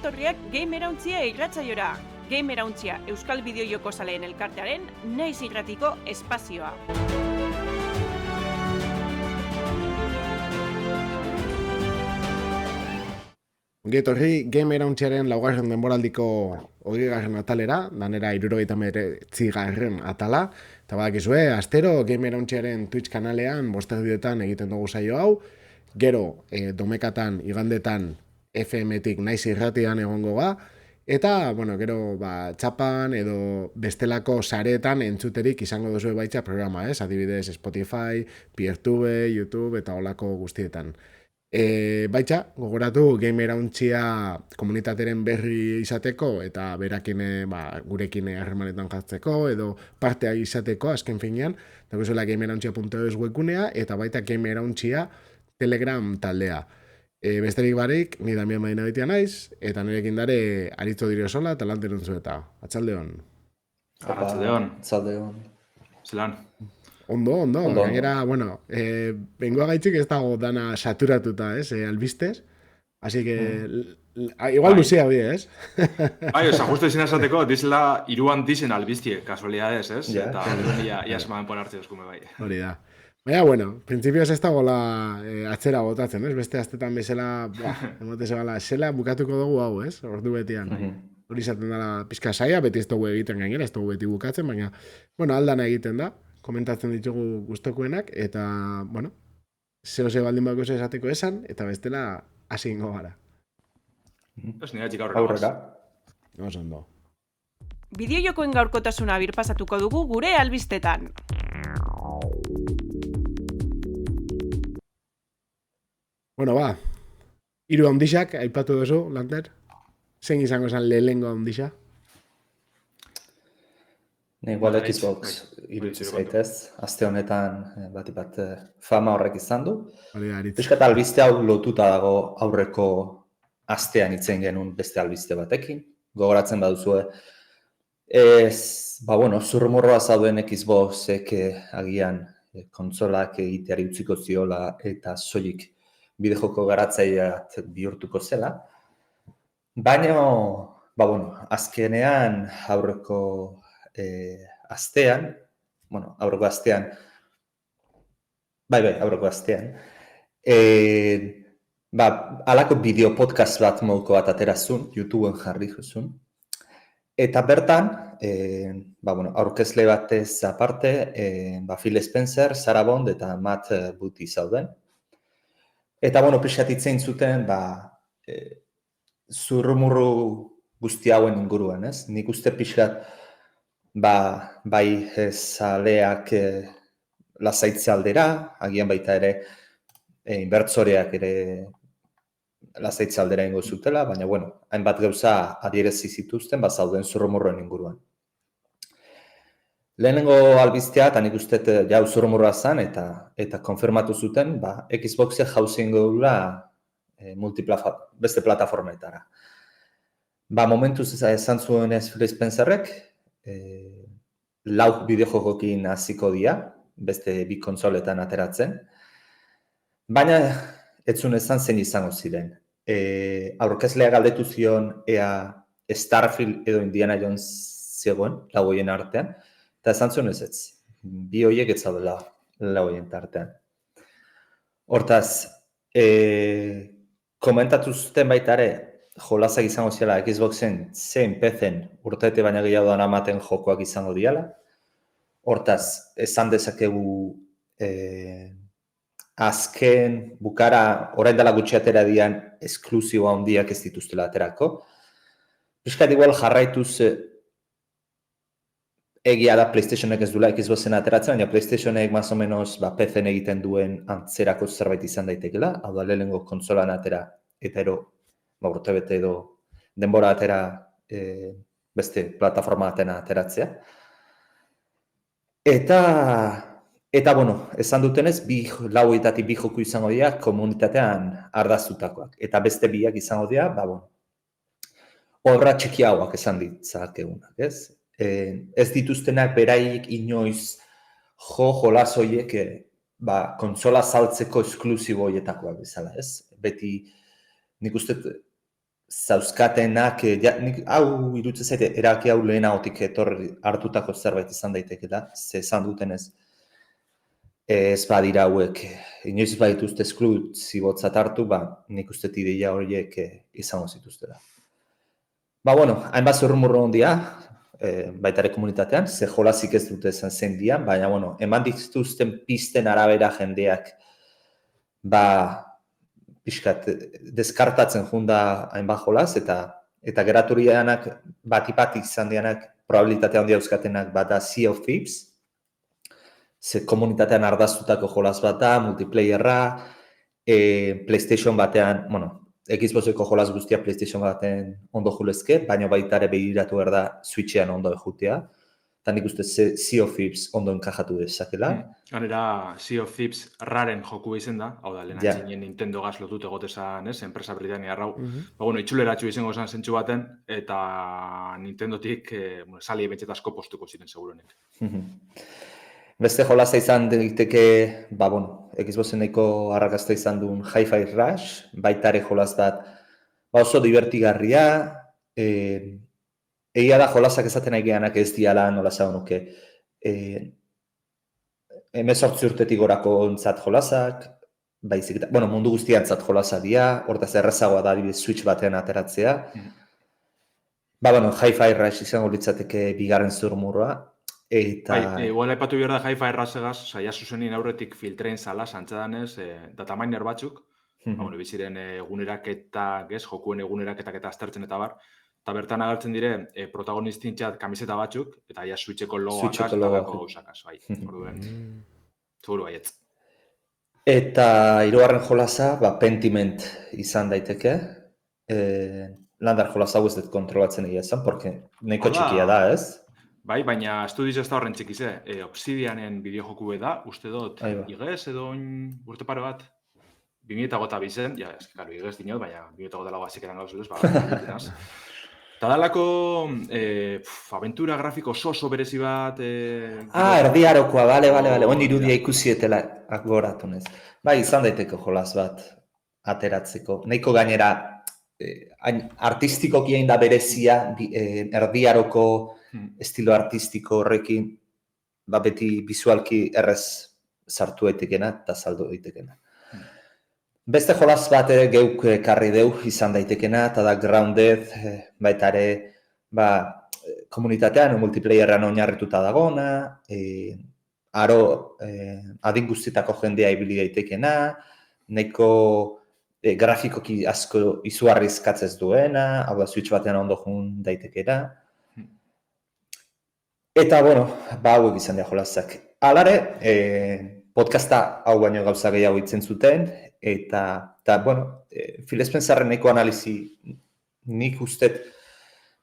etorriak Gamerauntzia irratsaiora. Gamerauntzia Euskal Bideojoko Zaleen Elkartearen naiz irratiko espazioa. Ongi etorri Gamerauntzaren laugarren denboraldiko 20. atalera, danera 79. atala, eta badakizue, astero Gamerauntzaren Twitch kanalean bosterdietan egiten dugu saio hau, gero domekatan, igandetan, FM-tik naiz irratian egongo ga, eta, gero, txapan edo bestelako sareetan entzuterik izango duzue baitza programa, adibidez Spotify, Peertube, YouTube eta holako guztietan. Baitza, gogoratu Gamerauntzia komunitateren berri izateko eta berakin gurekin harremanetan jartzeko edo partea izateko azken finean, dagozuela gamerauntzia.eus webgunea eta baita Gamerauntzia Telegram taldea. Besterik barik, ni Damian Madinabitia naiz, eta nirekin dare Aritzo Diriosola eta lan denunzueta. Atzaldeon. Atzaldeon. Zelan? Ondo. Gainera, bengoa gaitzik ez dago dana saturatuta, albistez. Así que, igual luzea bie, ez? Justo izin esateko, dizela iruan dizen albiztie, kasualidades, ez? Yeah. Eta ia semaden ponartze duzkume bai. Hori da. Baina, principios ez dagoela atzera botatzen, ez? Beste astetan bezala, emote zela bukatuko dugu hau, ez? Ordu betian. Hori izaten dela pizka saia, beti ez dugu egiten gainera, ez dugu beti bukatzen, baina, aldana egiten da. Komentatzen ditugu gustokuenak, eta, zehose baldin bako esateko esan, eta bestela hasi ingo gara. Ez nire txik aurrera. Oso ondo. Bideojokoen gaurkotasuna birpasatuko dugu gure albistetan. Hiru handixak, aipatu duzu, Lanter? Zein izango zen lehengo handixa? Igual Xbox iruditzen zaitez, aste honetan bat fama horrek izan du. Piskat albiste hau lotuta dago aurreko astean itzen genuen beste albiste batekin. Gogoratzen baduzue. Zurrumurroa zauden Xboxek agian kontsolak egiteari utziko ziola eta soilik bidejoko garatzaileak bihurtuko zela. Baina, azkenean aurreko astean, alako bideo podcast bat moduko bat aterazun, YouTubeen jarri juzun. Eta bertan, aurkezle batez aparte, Phil Spencer, Sarah Bond eta Matt Booty zauden. Eta, pixatitzen zuten, zurrumurru guzti hauen inguruan, ez? Nik uste pixat, bai zaleak lasaitze aldera, agian baita ere inbertsoreak ere lasaitze aldera ingo zutela, baina, hainbat gauza adierezi zituzten, zauden zurrumurroen inguruan. Lehenengo albistea, eta nik uste jau zurrumurroa zen, eta konfirmatu zuten, Xboxek jauzi ingo dula beste plataformetara. Momentuz esan zuen Phil Spencerrek, 4 bideojokokin hasiko dira, beste 2 kontsoletan ateratzen. Baina, ez zuen esan zein izango ziren. Aurkezleak galdetu zion ea Starfield edo Indiana Jones zegoen, 4 horien artean, eta esan zuen ez. 2 horiek ez zaudela 4 horien artean. Hortaz, komentatu zuten baita ere, jolazak izango ziala Xboxen zein PC-en urtete baina gehiago ematen jokoak izango diala. Hortaz, esan dezakegu azken bukara orain dela gutxi atera dian esklusibo handiak ez dituztela aterako. Piskat igual jarraituz egia da PlayStationek ez duela Xboxen ateratzen, baina PlayStationek más o menos PC-en egiten duen antzerako zerbait izan daitekela, hau da lehenengo kontsolan atera eta urte bete edo denbora atera beste plataforma atena ateratzea. Eta esan dutenez, 4 horietatik 2 joku izango dira komunitatean ardaztutakoak. Eta beste 2 izango dira, obra txikiagoak esan ditzakegunak, ez? Ez dituztenak beraik inoiz jolas horiek kontsola saltzeko esklusibo horietakoak bezala, ez? Beti nik uste zauzkatenak, nik hau iruditzen zaite, eraki hau lehenagotik hartutako zerbait izan daitekela, ze esan dutenez, ez badira hauek, inoiz badituzte esklusibotzat hartu, nik uste ideia horiek izango zituztela. Bueno, hainbat zurrumurro ondia, baita ere komunitatean, ze jolasik ez dute zein dian, baina, eman dituzten pisten arabera jendeak, pixkat, deskartatzen junda hainbat jolas, eta geraturianak, batipatik izan dianak, probabilitatea handia euskatenak, da Sea of Thieves, ze komunitatean ardaztutako jolas bat da, multiplayerra, PlayStation batean, Xboxeko jolas guztia PlayStation baten ondo julezke, baina baita ere begiratu behar da Switchean ondo ejutea. Eta nik uste Sea of Thieves ondo enkajatu dezakela. Ganera, Sea of Thieves raren joku izen da, hau da, lehenatxinen Nintendo gaz lotut egotezan, enpresa Britania rau. Itxuleratxu izango zen zentsu baten, eta Nintendotik sali betxet asko postuko ziren seguruenik. Beste jolaza izan daiteke, Xboxen nahiko arrakasta izan duen Hi-Fi Rush, baita ere jolaz bat, oso divertigarria, egia da jolazak esaten nahi gehanak ez diala, nola zago nuke, 18 urtetik gorako ontzat jolazak, baizik, mundu guztiantzat jolaza dira, hortaz errazagoa da Switch batean ateratzea. Hi-Fi Rush izango litzateke bigarren zurmurroa, eta... Igual aipatu behar da Hi-Fi Rushegaz, saia zuzenin aurretik filtrein zala, santzadanez, dataminer batzuk, biziren eguneraketak, jokuen eguneraketak eta aztertzen eta bar, eta bertan agertzen dire protagonistintzat kamiseta batzuk, eta ja Switcheko logoakaz, eta bako gauzakaz, orduen, seguru baietz. Eta hirugarren jolaza, Pentiment izan daiteke, landar jolaza hau ez dut kontrolatzen egia esan, porque nahiko txikia da, ez? Bai, baina estudiz ez da horren txikize. Obsidianen bideojoku da, uste dut, igez edo urte pare bat, 2008 zen, claro, igez dinot, baina 2008 lagoa zikeran gauzulez, eta dalako aventura grafiko oso berezi bat... Erdiarokoa, bale, oin irudia ikusietela goratu nez. Bai, izan daiteko jolas bat ateratzeko. Nahiko gainera, artistikoki egin da berezia, erdiaroko estilo artistiko horrekin, beti bizualki errez sartu daitekena eta saldu daitekena. Beste jolas bat geuk karri deu izan daitekena, eta da Grounded, baita ere, komunitatean, multiplayerran oinarrituta dagona, adin guztietako jendea ibili daitekena, nahiko grafikoki asko izugarri eskatzez duena, hau da Switch batean ondo jun daitekena. Eta, hauek izan dira jolazak. Alare, podcasta hau baino gauza gehiago itzen zuten, eta Phil Spencerren nahiko analizi nik ustet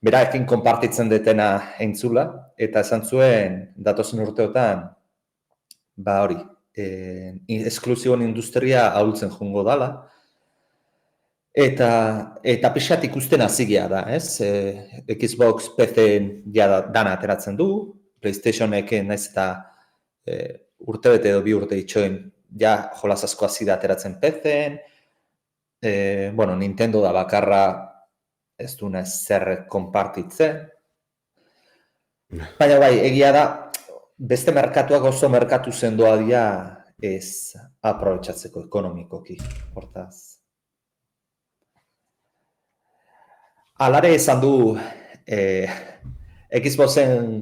beraekin konpartitzen detena entzula, eta esan zuen datozen urteotan, esklusiboen industria ahultzen jongo dala, eta pixat ikusten hazigia da, ez? Xbox PC-en dana ateratzen du, PlayStation-ek naiz eta urtebete edo 2 urte itxoen jolas asko azida ateratzen PC-en, Nintendo da bakarra ez duna zer konpartitzen, baina egia da, beste merkatuak oso merkatu sendoa dira ez aprobetxatzeko ekonomikoki, hortaz. Alare esan du Xboxen,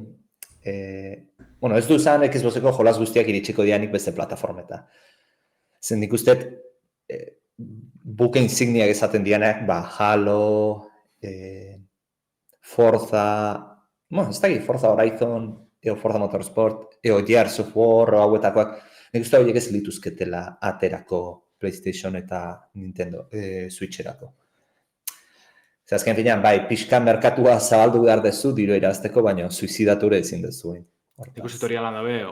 ez du esan Xboxeko jolas guztiak iritsiko dianik beste plataformeta. Zen nik uste buke insigniak esaten dianak, Halo, Forza, ez dakit, Forza Horizon, Forza Motorsport, Gears of War, hauetakoak, nik uste horiek ez lituzketela aterako PlayStation eta Nintendo Switcherako. Azken finean, pixkan merkatua zabaldu behar dezu, diru irazteko, baina suizidature ezin dezu. Ikusi torialan dabe,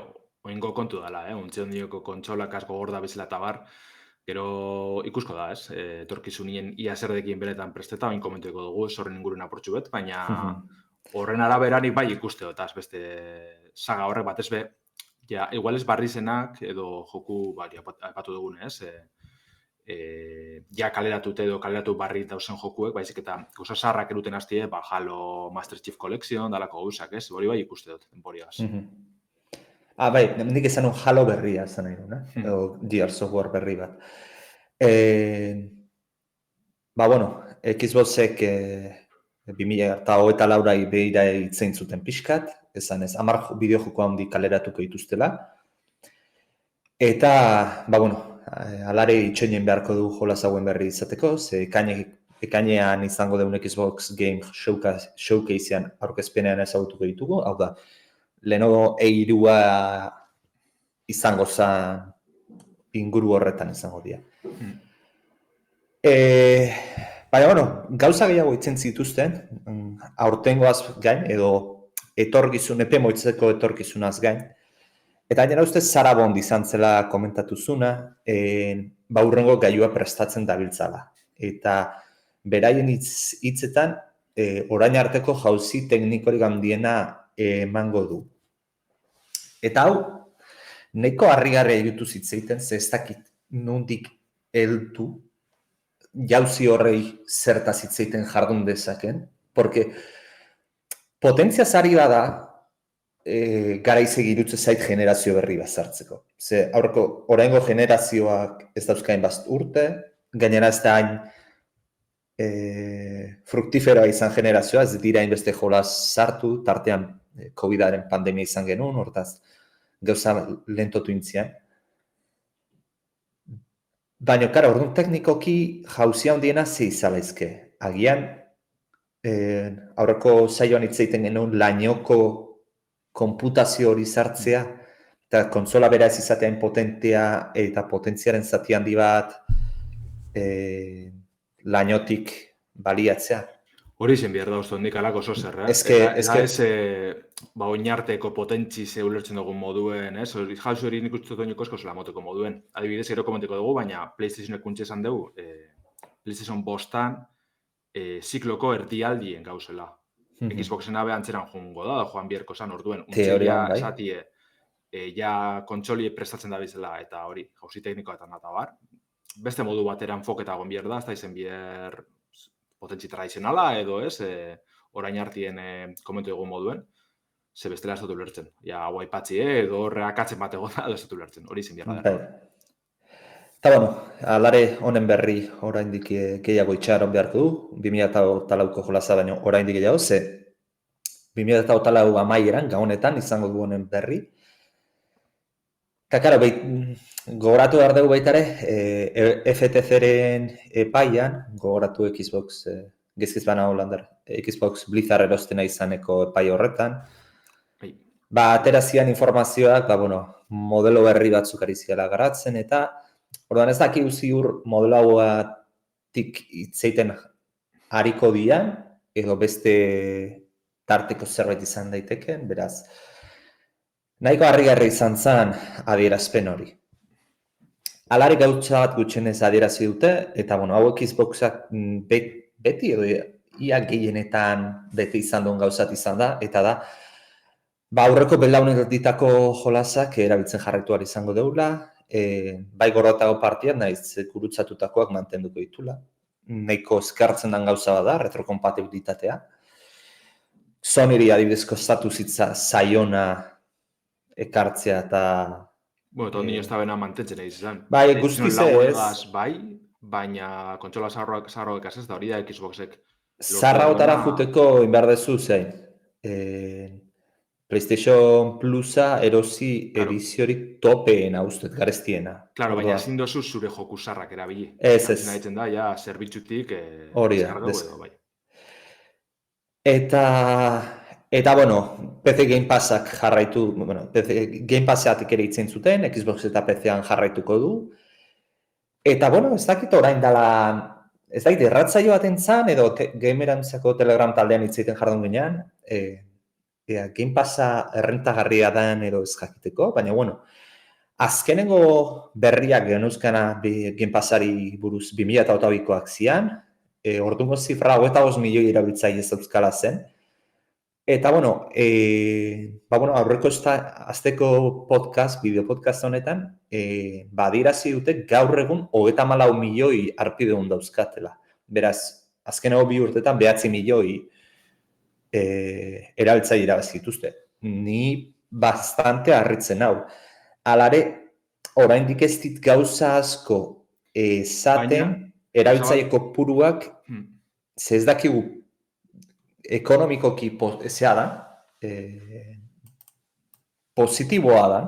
oingo kontu dela, untxe ondioko kontsolak asko gorda bezala eta bar, gero ikusko da, ez? Etorkizunien ia zerdekin benetan presteta, bain komentueko dugu, horren inguruen aportzu bet, baina horren araberanik bai ikuste dut, beste saga horrek batez be, igual ez barri zenak, edo joku, aipatu dugun, ez? ja kaleratute edo kaleratu barri dauzen jokuek, baizik eta gauza zaharrak eruten hastie, Halo Master Chief Collection, dalako gauzak, ez? Hori bai ikuste dut, denboriagaz. Bai, nik esan un Halo berria esan nahi duna, edo Gears of War berri bat. Xboxek 2024 behira itzein zuten pixkat, esan ez, 10 bideojoko handi kaleratuko dituztela. Eta, alare itxoinen beharko du jolas hauen berri izateko, ze ekainean izango deun Xbox Game Showcasean aurkezpenean ezagutuko ditugu, hau da, Lenovo E3a izango zen inguru horretan izango dira. Baina, gauza gehiago itzen zituzten, aurtengoaz gain, edo epe moitzeko etorkizunaz gain, eta gainera ustez Sarah Bond izan zela komentatu zuna, hurrengo gailua prestatzen dabiltzala. Eta beraien hitzetan, orain arteko jauzi teknikorik handiena emango du. Eta hau, nahiko harrigarria irutu zitzeiten, ze ez dakit nondik heldu, jauzi horrei zertaz zitzeiten jardun dezaken, porque potentzia zari bada, garaize irutze zait generazio berri bat sartzeko. Ze aurreko oraingo generazioak ez dauzkain bat urte, gainera ez da hain fruktiferoa izan generazioa, ez dira hainbeste jolas sartu, tartean COVID-aren pandemia izan genuen, hortaz gauza lentotu intzian. Baina, kara, orduan teknikoki jauzia handiena ze izalaizke. Agian, aurreko saioan hitzeiten genuen lainoko konputazio hori sartzea, eta kontsola bera ez izatean potentea eta potentziaren zati handi bat lainotik baliatzea. Hori zen behar da uste hondik alako oso zer, oinarteko potentzi ze ulertzen dugun moduen, ez? Jauzi hori nik uste dut osko zela moteko moduen. Adibidez, gero komenteko dugu, baina PlayStationek kuntxe esan dugu, PlayStation 5-tan zikloko erdialdien gauzela. Xboxen abe antzeran joango da joan bierko zan orduen. Teorian, bai. Esatie, ja kontsoli prestatzen da bizela, eta hori, jauzi teknikoa eta nata bar. Beste modu batera enfoketa egon bier da, ez da izen bier potentzi tradizionala edo ez, orain hartien komentu egun moduen, ze bestela ez dut ulertzen. Ja, hau aipatzi, edo horreakatzen bat egon da, edo ez dut ulertzen, hori izin bierda da. Eta alare honen berri oraindik gehiago itxaron beharko du, 2024ko jolasa baino oraindik gehiago, ze 2024 amaieran, gaonetan izango du honen berri. Eta, karo, gogoratu behar dugu baita ere, FTC-ren epaian, gogoratu Xbox, gezkiz bana Hollander, Xbox Blizzard erostena izaneko epai horretan, aterazian informazioak, modelo berri batzuk ari ziala garatzen, eta orduan ez daki ziur modelo hauatik itzeiten hariko dian, edo beste tarteko zerbait izan daiteken, beraz, nahiko harrigarri izan zen adierazpen hori. Alare gautza bat gutxenez adierazi dute, eta hau Xboxak beti edo ia gehienetan beti izan duen gauzat izan da, eta da, aurreko belaunetako jolasak erabiltzen jarraitu izango deula, bai goratago partiak naiz gurutzatutakoak mantenduko ditula. Nahiko eskartzen den gauza bada, retrokompatibilitatea. Sonyri adibidez kostatu zitza zaiona ekartzea eta... Eta honi ez da bena mantentzen izan. Bai, guztiz ez. Bai, baina kontsola zaharroek ez da hori da Xboxek. Zaharraotara juteko inberdezu zein. PlayStation Plusa erosi ediziorik topeena ustet, garestiena. Claro, baina ezin dozu zure joku zarrak erabili. Ez. Nahitzen da, ja, zerbitzutik hori da, bai. Eta, PC Game Passak jarraitu, PC Game Passatik ere itzen zuten, Xbox eta PC-an jarraituko du. Eta, ez dakit orain dela, ez dakit erratzaio baten zan, edo gamerantzako Telegram taldean itzeiten jardun ginean, Game Passa errentagarria den edo ez jakiteko, baina, azkenengo berriak genuzkana Game Passari buruz 2022koak zian, ordungo zifra 25 milioi erabiltzaile ez euskala zen, Eta, aurreko asteko podcast, bideo podcast honetan, adirazi dute gaur egun 34 milioi harpideun dauzkatela. Beraz, azkeneko 2 urtetan 9 milioi erabiltzaile irabazi dituzte. Ni bastante harritzen hau. Alare, oraindik ez dit gauza asko esaten erabiltzaile kopuruak ze ez dakigu ekonomikoki positiboa da,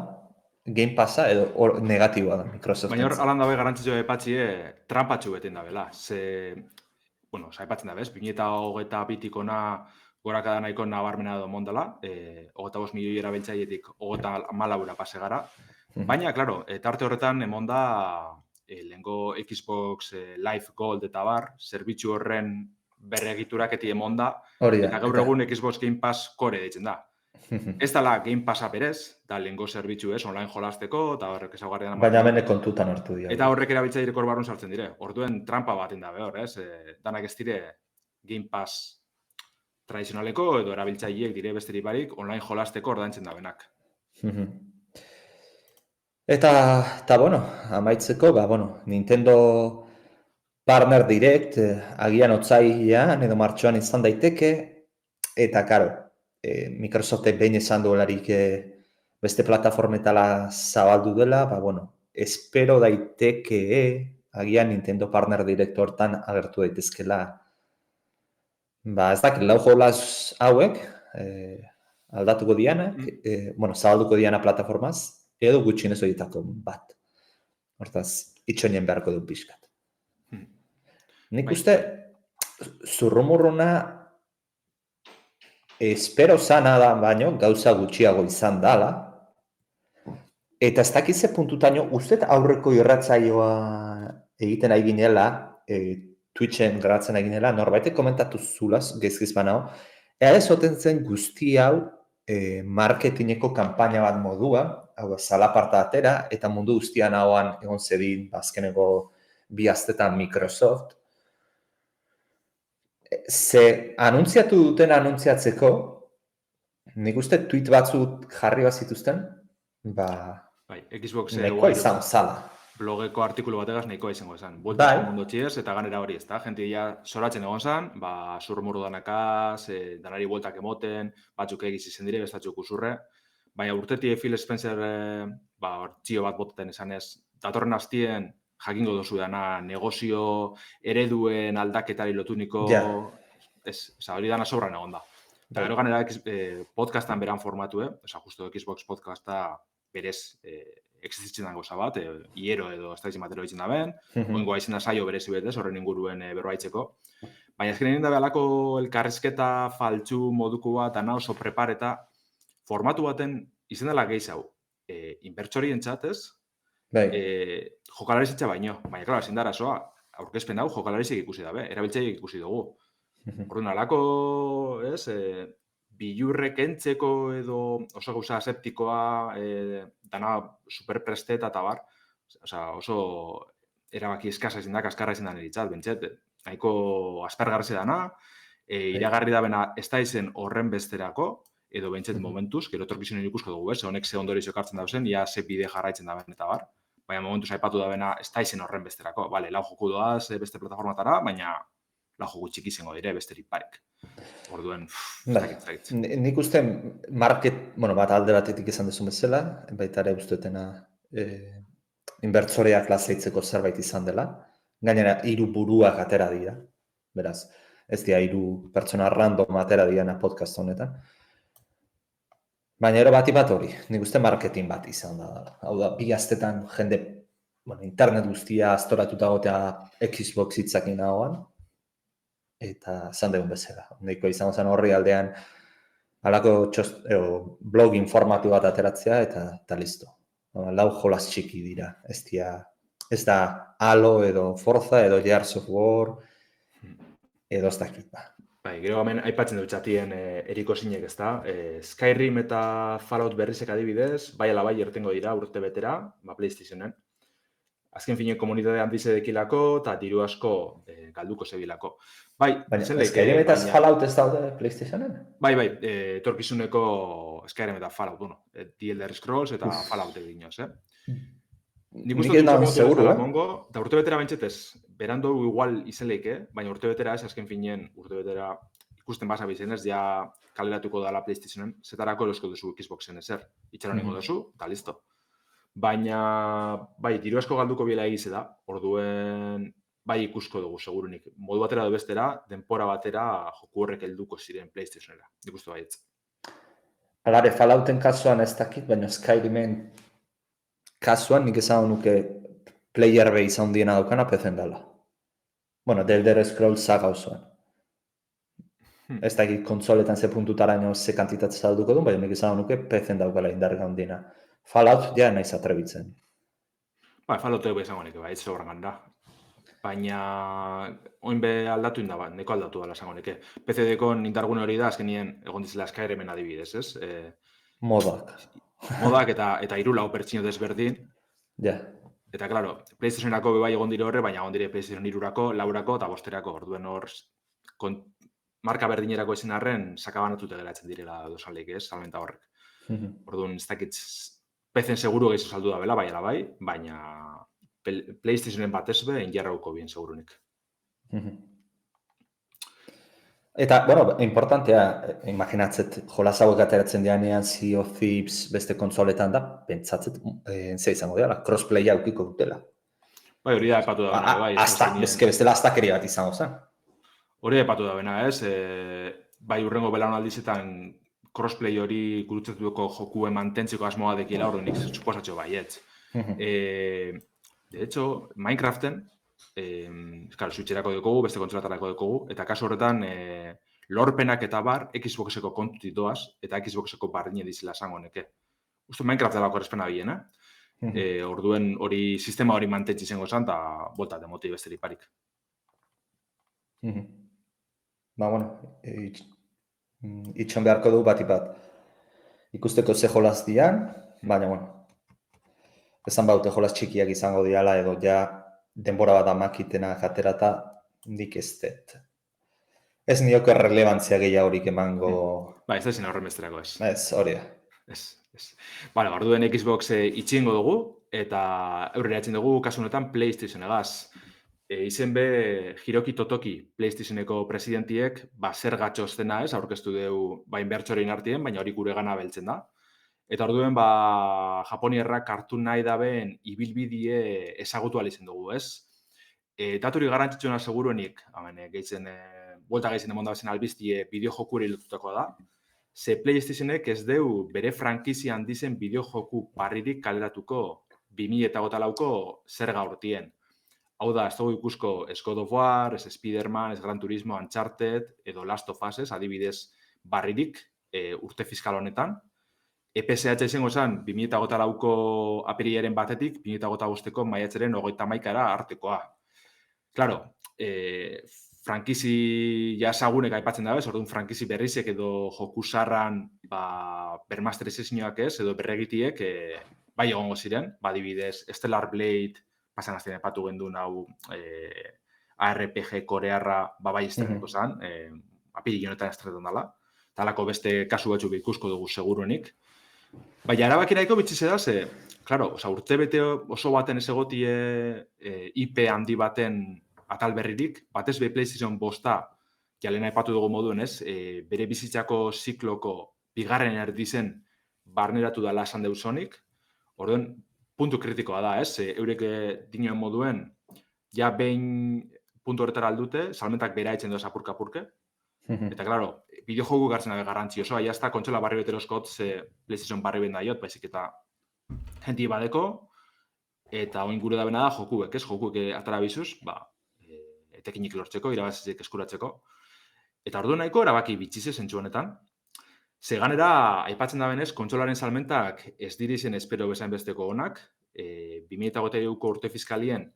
Game Passa edo negatiboa da, Microsoft. Baina hor, alan dabe garantzitxo epatxie, trampatxu beten dabela. Aipatzen dabe, 2022 gorakada nahiko nabarmena edo mondala, 25 milioi erabiltzailetik 34 pase gara. Baina, klaro, tarte horretan emonda lehengo Xbox Live Gold eta bar, zerbitzu horren berregituraketi emonda, eta gaur egun Xbox Game Pass core deitzen da. Ez dala Game Passa berez, da lehengo zerbitzu ez, online jolasteko, eta horrek ezaugarrian... Baina bene kontutan hartu dira. Eta horrek erabiltzaile hor barrun sartzen dire. Orduen trampa baten da behor, ez? Danak ez dire Game Pass tradizionaleko edo erabiltzaileek dire besterik barik online jolasteko ordaintzen da benak. Eta amaitzeko, Nintendo Partner Direct agian otsailean edo martxoan izan daiteke, eta karo, Microsoftek behin esan duelarik beste plataformetala zabaldu dela, espero daiteke agian Nintendo Partner Direct hortan agertu daitezkela. Ez dakit, lau jolaz hauek aldatuko dianak, zabalduko diana plataformaz, edo gutxinez horietako bat. Hortaz, itxoinen beharko du pixkat. Nik uste, zurrumurruna espero zana da baino, gauza gutxiago izan dala, eta ez dakize puntutaino, uste aurreko irratzaioa egiten ari ginela, Twitchen garatzen ari ginela, norbaitek komentatu zulaz, gezkiz banao, ea ez oten zen guzti hau marketingeko kanpaina bat modua, hau zalaparta atera, eta mundu guztian hauan egon zedin, azkeneko 2 astetan Microsoft. Ze anuntziatu duten anuntziatzeko, nik uste tweet batzuk jarri bazituzten, Xbox nekoa izan zala. Blogeko artikulu bategaz nahikoa izango esan. Bueltako mundu txiez eta ganera hori ez da. Gente ya zoratzen egon zan, zurrumurru danakaz, danari bueltak emoten, batzuk egiz izen dire, bestatzuk usurre. Baina urtetie Phil Spencer txio bat boteten esan ez, datorren hastien jakingo dozu dana negozio ereduen aldaketari lotuniko, hori dana sobran egon da. Eta gero ganera podcastan beran formatu, justo Xbox podcasta berez existitzen dago bat, hiero edo ez da izin batero ditzen da ben, oingoa izena saio berezi betez, horren inguruen berbaitzeko. Baina ezken egin da behalako elkarrizketa faltsu moduko bat, ana oso prepareta, formatu baten izen dela gehiago, inbertsorien txatez, jokalari zitza baino. Baina, klar, ezin da arazoa, aurkezpen hau jokalari zik ikusi dabe, erabiltzaileek ikusi dugu. Orduan, alako, bilurrek entzeko edo oso gauza aseptikoa, dana superpresteta eta bar, oso erabaki eskasa izin da, kaskarra izin da niritzat, bentset, nahiko aspergarri dana, iragarri da bena ez da izen horren besterako, edo bentset momentuz, gero etorkizunen ikusko dugu, honek ze ondorizio kartzen dauzen, ia ze bide jarraitzen da ben eta bar, baina momentuz aipatu da bena ez da izen horren besterako, lau joku doaz beste plataformatara, baina lau joku txiki izango dire besterik barik. Orduen, nik uste bat alde batetik izan duzun bezala, baita ere usteetena inbertsoreak lasaitzeko zerbait izan dela, gainera 3 buruak atera dira, beraz, ez dira 3 pertsona random atera diana podcast honetan. Baina ero bat hori, nik uste marketing bat izan da. Hau da, 2 astetan jende, internet guztia astoratuta gotea Xbox hitzakin nagoan, eta zan degun bezala. Niko izango zen horri aldean halako blog informatu bat ateratzea eta listo. 4 jolas txiki dira. Ez da Halo edo Forza edo Gears of War edo ez dakit ba. Gero hemen aipatzen dut txatien eriko zinek ez da. Skyrim eta Fallout berrizek adibidez, bai ala bai ertengo dira urte betera, PlayStationen. azken fine komunitate handize dekilako, eta diru asko galduko zebilako. Bai, Baina, zen leike, Skyrim eta Fallout ez daude PlayStationen? Bai, etorkizuneko Skyrim eta Fallout, The Elder Scrolls eta Fallout eginoz, Nik uste dut seguru, eta urtebetera bentsetez, berandu igual izen leike, baina urtebetera ez, azken finean urtebetera ikusten basa bizenez, ja kaleratuko dala PlayStationen, zetarako erosko duzu Xboxen ezer, itxaron ingo duzu, eta listo. Baina, bai, diru asko galduko biela egize da, orduen, bai ikusko dugu, segurunik. Modu batera edo bestera, denpora batera joku horrek helduko ziren PlayStationera. Nik uste baietz. Alare, Fallouten kasuan ez dakit, baina Skyrimen kasuan nik esan nuke player base handiena daukana pezen dela. Bueno, The Elder Scrolls saga osoan. Ez dakit kontsoletan ze puntutaraino ze kantitate salduko duen, baina nik esan nuke pezen daukala indarga handiena. Fallout ja naiz atrebitzen. Bai, Fallout egu esango neke, bai, ez horrengan da. Baina, oin be aldatu indaba, neko aldatu dela esango neke. PC-dekon indargune hori da, azkenien egon dizela Skyrimen adibidez, ez? Modak. Modak eta irulau pertsino desberdin. Ja. Eta, klaro, PlayStationerako bai egon dire horre, baina egon dire PlayStation 2-rako, 4-rako eta 5-erako. Orduen hor, marka berdinerako ezin arren, sakabanatute geratzen direla dozaleik, ez? Salmenta horrek. Orduan, ez dakit, PC-en seguru gehiago saldu da bela, bai, baina PlayStationen batez be, injarrauko bien segurunik. Eta, bueno, importantea, imaginatzet, jolas hauek ateratzen dianean Sea of Thieves beste kontsoletan da, pentsatzet, ze izango dela, crossplaya aukiko dutela. Bai, hori da epatu da bena, bai. Bestela aztakeria bat izango zen. Hori epatu da bena, ez? Bai, urrengo belaunaldizetan crossplay hori gurutzetuko jokue mantentzeko asmoa dekila hori nik suposatxo baietz. De hecho, Minecraften, Switcherako dekogu, beste kontsolatarako dekogu, eta kasu horretan lorpenak eta bar Xboxeko kontutik doaz, eta Xboxeko bardine dizela esango neke. Uste Minecraft delako errespena biena, orduen hori sistema hori mantentzi zengo zan, eta bolta demoti besteri parik. Ba, bueno, itxon beharko du bat ikusteko ze jolaz dian, baina, bueno, esan baute jolaz txikiak izango diala edo ja denbora bat amakitena jaterata nik ez dut. Ez nioke relevantzia gehiagorik emango... Ba, ez da zin horren besterako ez. Ez, hori da. Ez. Bale, orduen Xbox itxingo dugu, eta aurrera etzen dugu kasu honetan PlayStation egaz. Izen be, Hiroki Totoki, PlayStationeko presidentiek, zer gatxoztena ez, aurkeztu dugu inbertsorein artien, baina hori gure gana beltzen da. Eta orduen, Japonierrak hartu nahi daben ibilbidie ezagutu alizen dugu, ez? Daturi garrantzitsuena seguruenik, buelta gehitzen demon dabezen albiztie bideojokuri lotutakoa da, ze PlayStationek ez deu bere frankizia handizen bideojoku parririk kaleratuko 2008ko zerga hortien. Hau da, ez dugu ikusko God of War, ez Spider-Man, ez Gran Turismo, Uncharted, edo Last of Us, adibidez barririk urte fiskal honetan. EPSH izango zen 2008ko apirilaren batetik, 2008ko maiatzaren 31 artekoa. Claro, frankizi jasagunek aipatzen dabe, orduan frankizi berrizek edo joku zarran bermasterizazioak ez, edo berregitiek bai egongo ziren, adibidez Stellar Blade, pasan azten epatu gendun hau ARPG korearra bai estreneko zen, apiril honetan estrenetan dela, talako beste kasu batzuk ikusko dugu seguruenik. Baina erabakiraiko bitxize da, ze, claro, urtebete oso baten ez egotie IP handi baten atal berririk, batez be PlayStation 5 jalena epatu dugu moduen ez, bere bizitzako zikloko bigarren erdizen barneratu dela esan deusonik, orduen puntu kritikoa da, ez, eurek dinoen moduen, ja behin puntu horretara aldute, salmentak bera etzen doaz apurka-apurke, eta, claro, bideojogu gartzen dabe garrantzi osoa, jazta kontsola barri beteroskot ze PlayStation barri ben daiot, baizik eta jenti badeko, eta oin gure dabena da jokuek, ez? Jokuek atara bizuz, etekinik lortzeko, irabazizik eskuratzeko. Eta ordu nahiko erabaki bitxize zentsu honetan. Ze ganera, aipatzen da benez, kontsolaren salmentak ez dirizen espero bezain besteko honak, 2008ko urte fiskalien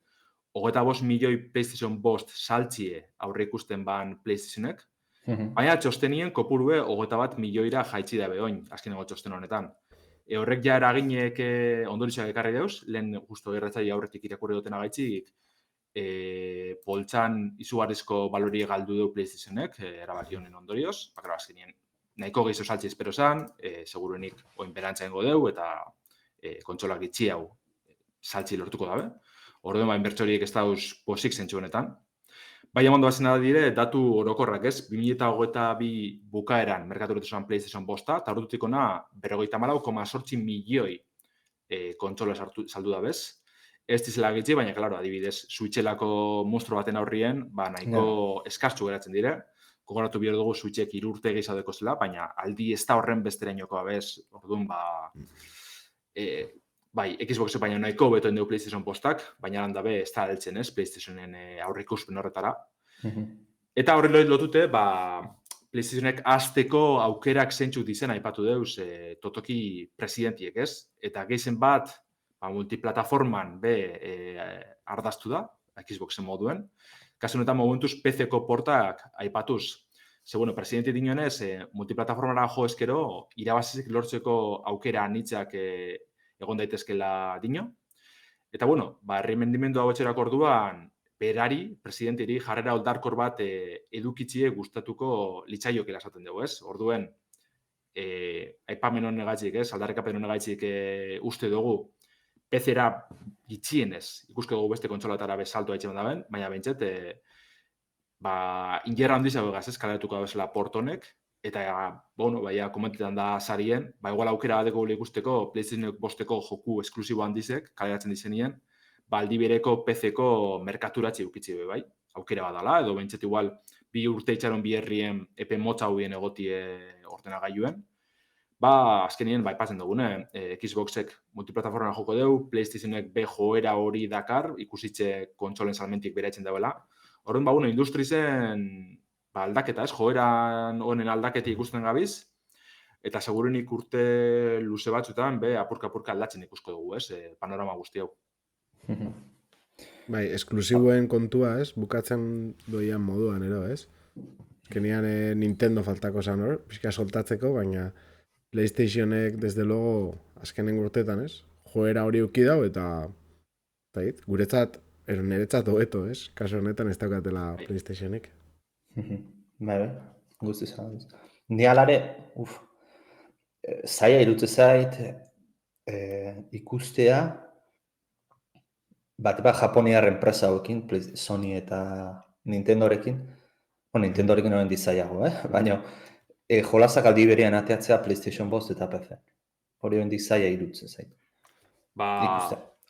25 milioi PlayStation 5 saltzie aurre ikusten ban PlayStationek, baina txostenien kopurue 21 milioira jaitsi dabe oin, azkeneko txosten honetan. Horrek ja eraginek ondorioak ekarri deuz, lehen justo erratzaile aurretik irakurri duten agaitzik, poltsan izugarrizko balorie galdu du PlayStationek, erabaki honen ondorioz, bakara azkenien nahiko gehiago saltzi espero zan, seguruenik oin berantza ingo deu, eta kontsolak itxi hau saltzi lortuko dabe. Orduan inbertsoriek ez dauz posik zentsu honetan. Baina mondo bazena dire, datu orokorrak ez, 2022 bukaeran merkaturetu zuen PlayStation 5, eta ordutik ona 54,8 milioi kontsola saldu da bez. Ez dizela gitzi, baina, klaro, adibidez, Switchelako monstro baten aurrien, nahiko eskartzu geratzen dire. Gogoratu behar dugu Switchek 3 urte gehiago zela, baina aldi ez da horren besterainokoa bez, orduan, bai, Xbox baina nahiko betoen dugu PlayStation 5-ak, baina lan dabe ez da heltzen ez, PlayStationen aurreikuspen horretara. Eta horri lotute, PlayStationek azteko aukerak zeintzuk dizen aipatu deuz totoki presidentiek ez, eta gehien bat, multiplataforman ardaztu da, Xboxen moduen. Kasu honetan momentuz PC-ko portak aipatuz. Ze, presidente dinoenez, multiplataformara jo eskero, irabazizik lortzeko aukera anitzak egon daitezkela dino. Eta, erremendimendu hau etxerak orduan, berari, presidenteri, jarrera oldarkor bat edukitzie gustatuko litzaioke esaten dugu, ez? Orduen, aipamen honen gaitzik, ez? Aldarrikapen honen gaitzik uste dugu, PC-era gitxienez, ikusko dugu beste kontsolatara bezaltu haitxeman daben, baina bentsat, ingerra handizago egaz, ez, kaleratuko bezala portonek, eta, komentetan da sarien, igual aukera badeko gule ikusteko, PlayStation 5-eko joku esklusibo handizek, kaleratzen dizenien, aldi bereko PC-ko merkaturatzi ukitzi bai, aukera badala, edo bentsat igual, 2 urte itxaron biherrien epe motza hobien egotie ordenagailuen, azkenien, ipatzen dugune, Xboxek multiplataforma joko deu, PlayStationek joera hori dakar, ikusitxe kontsolen salmentik beraitzen dauela. Horren, industrizen aldaketa, ez, joeran honen aldaketi ikusten gabiz, eta segurenik urte luze batzutan, apurka-apurka aldatzen ikusko dugu, ez, panorama guzti hau. Bai, esklusiboen kontua, ez, bukatzen doian moduan, ez? Azkenian Nintendo faltako zan hor, pixka soltatzeko, baina PlayStationek, desde logo, azkenen urtetan, ez? Joera hori uki dau, eta guretzat, niretzat hobeto, ez? Kaso honetan ez daukatela PlayStationek. Bai, guzti zan. Ni alare, zaila irutze zait, ikustea, bat Japoniar enpresa hauekin, Sony eta Nintendorekin, Nintendorekin horren dizaiago, baina jolasak aldi berian ateatzea PlayStation 5 eta PC. Hori horren dizaia irutze zait.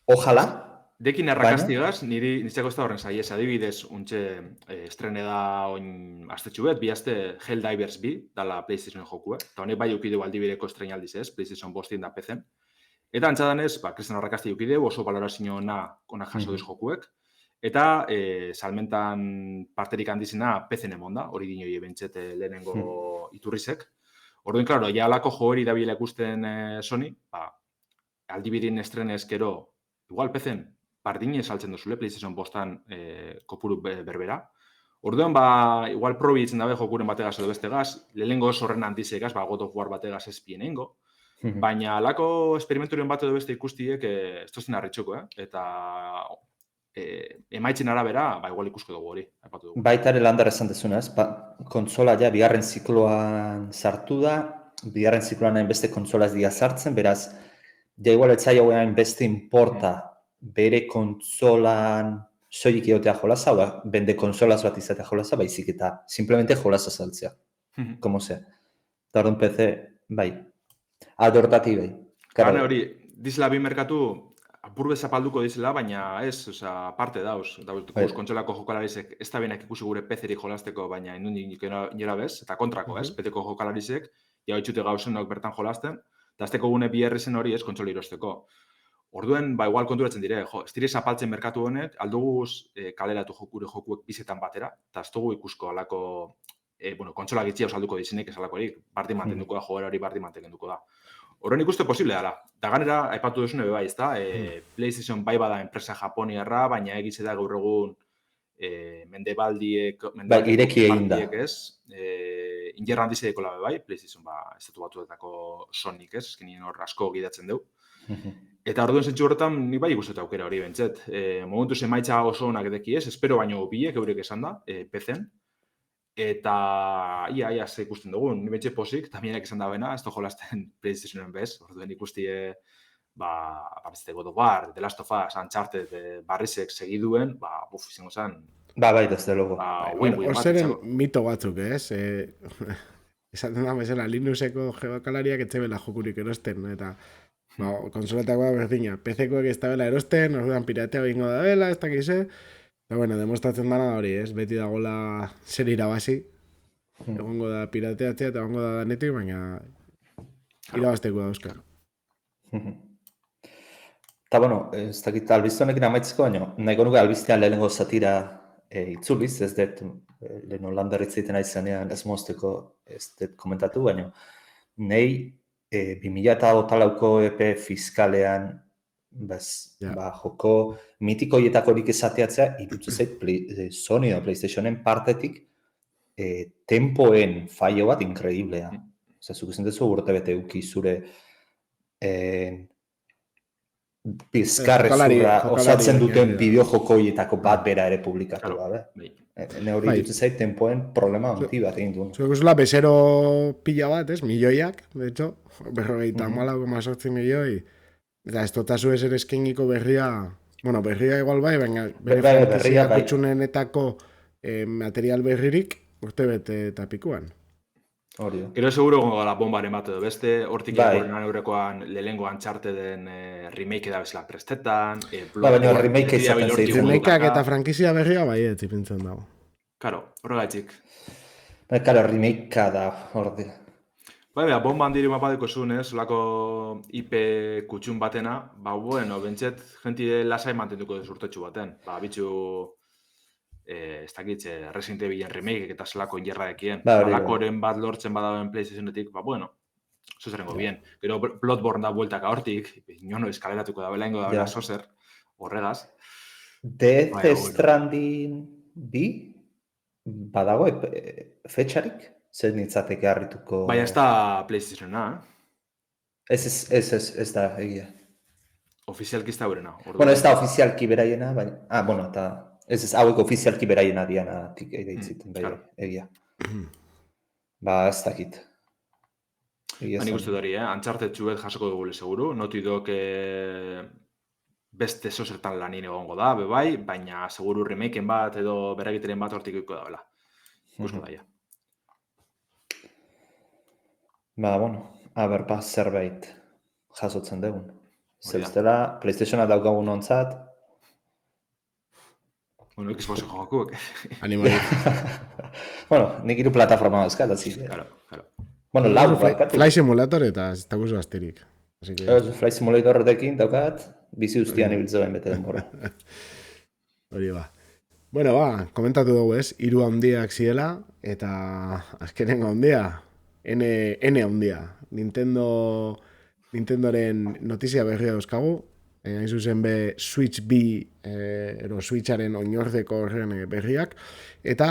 Ojalá. Dekin errakastigaz, nitzako ez da horren zaiez, adibidez, untxe estrene da oin astetxu bet, bi aste Helldivers 2, dala PlayStation joku, eta honek bai eukideu aldi bereko estrene aldiz ez, PlayStation 5 da PC-en. Eta antzadanez, kristen arrakasti eukideu, oso valorazio onak jaso duz jokuek, eta salmentan parterik handizena PC-en emonda, hori dinoi ebentxet lehenengo iturrizek. Orduen, klaro, alako joeri dabiela ikusten Sony, aldibirin estrene eskero, igual PC-en, bardine saltzen duzule, PlayStation 5-an kopuru berbera. Orduan, igual probi ditzen dabe jokuren bategaz edo bestegaz, lehenengo oso horren handizegaz, God of War bategaz ezpien eingo, baina alako esperimenturien bat edo beste ikustiek ez tozen harritxoko, eta emaitzen arabera, igual ikusko dugu hori. Baita ere landar esan dezuna, ez? Kontsola ja bigarren zikloan sartu da, bigarren zikloan beste kontsola ez dira sartzen, beraz, ja igual etzai hauean beste importa bere kontsolan soilik egotea jolaza, bende konsolaz bat izatea jolaza, baizik eta simplemente jolaza saltzea. Como sea. Eta orduan PC, bai. Alde hortatik bai. Gane hori, dizela bi merkatu, apurbe zapalduko dizela, baina ez, parte dauz kontsolako jokalarizek, ez da benak ikusi gure PC-rik jolazteko, baina inundik nira bez, eta kontrako, ez, PC-ko jokalarizek, ja itxute gauzenok bertan jolazten, eta azteko gune BR-zen hori ez kontsola irosteko. Orduen, igual konturatzen dire, ez dire zapaltzen merkatu honek, alduguz kaleratu jokuek bizetan batera, eta ez dugu ikusko alako, kontsola gitxia osalduko dizenek ez alakorik, bardin mantenduko da, joera hori bardin mantenduko da. Horren ikuste posible dara. Da ganera, aipatu duzune bai, ez da, PlayStation bai bada enpresa japoniarra, baina egitze da gaur egun mendebaldiek ireki egin da. ez, Injer handiz edeko labe bai, PlayStation estatu batuetako Sonic ez, eskenien hor asko gidatzen du. Eta orduan zentzu horretan, ni bai ikustetu aukera hori bentzet. Momentu emaitza oso onak edeki ez, espero baino bilek eurek esan da, PC-en. Eta ia ze ikusten dugun, ni betxe posik, tamienak esan da bena, ez da jolasten PlayStationen bez, orduen ikustie, beste God of War, The Last of Us, Uncharted, Barrisek segiduen, izango zen. Bai, desde logo. Horzeren mito batzuk, ez? Esaten da bezala, Linuxeko geokalariak etxebela jokurik erosten, eta konsoletakoa berdina. PC-koek ez da bela erosten, orduan piratea bingo da bela, ez dakize. Eta bueno, demostratzen dana hori, ez? Beti dagoela zer irabazi. Egongo da pirateatzea eta egongo da danetik, baina irabazteko da euskar. Eta bueno, ez dakit albizte honekin amaitzeko, baina nahiko nuke albiztean lehenengo satira itzuliz, ez dut lehen holandarritzeiten aizanean ez mozteko ez dut komentatu, baina nahi 2008ko EP fiskalean joko mitikoietakorik esateatzea irutu zait Sony o PlayStationen partetik tempoen fallo bat inkrediblea. Zuk izan dezu urte bete uki zure bizkarrezurra osatzen duten bideojokoietako bat bera ere publikatu gabe. Ne hori dut zait tempoen problema onti bat egin duen. Zuek uzula bezero pila bat, ez? Milioiak, de hecho, 54,8 milioi. Eta ez totazu ezer eskeniko berria, bueno, berria igual bai, baina berria kutxunenetako material berririk urte bete eta pikuan. Gero seguro gongo gala bombaren bat edo beste, hortik egorrenan eurekoan lehengo Uncharted den remake da bezala prestetan. Baina remake izaten zeitzen. Remakeak eta frankizia berria bai ez ipintzen dago. Karo, horregaitzik. Karo, remakea da hori. Bomba handiri mapadeko zuen, solako IP kutxun batena, bueno, bentset, jenti lasai mantenduko desurtetxu baten. Bitxu, ez dakitze, Resident Evilen remake eta zelako injerra dekien. Lakoren bat lortzen badauen PlayStationetik, bueno, zozerengo bien. Gero Bloodborne da bueltaka hortik, inono eskaleratuko da belaingo da bela zozer, horregaz. Death Stranding bi, badago fetxarik? Zer nintzateke harrituko... Baina ez da PlayStationa, Ez da, egia. Ofizialki ez da berena. Bueno, ez da ofizialki beraiena, baina... bueno, eta... Ez hauek ofizialki beraiena dianatik eitziten, egia. Ez dakit. Hani guztu dori, Uncharted txuet jasoko dugule seguru. Naughty Dog beste zozertan lanin egongo da, bai, baina seguru remakeen bat edo beragiteren bat hortik iko da bela. Gusko daia. Bueno, zerbait jasotzen dugun. Zerbestela, PlayStationa daukagun ontzat. Bueno, Xbox jokoak. Animalik. Bueno, nik iru plataforma dauzkat, hazi. Claro. Bueno, Fly Simulator eta ez dagozu asterik. Fly Simulator dekin daukat, bizi guztian ibiltzen bete denbora. Hori ba. Bueno, komentatu dugu ez, 3 handiak ziela, eta azkenengo handia. N handia. Nintendoren notizia berria dauzkagu. Hain zuzen be Switch B Switcharen oinordeko horren berriak. Eta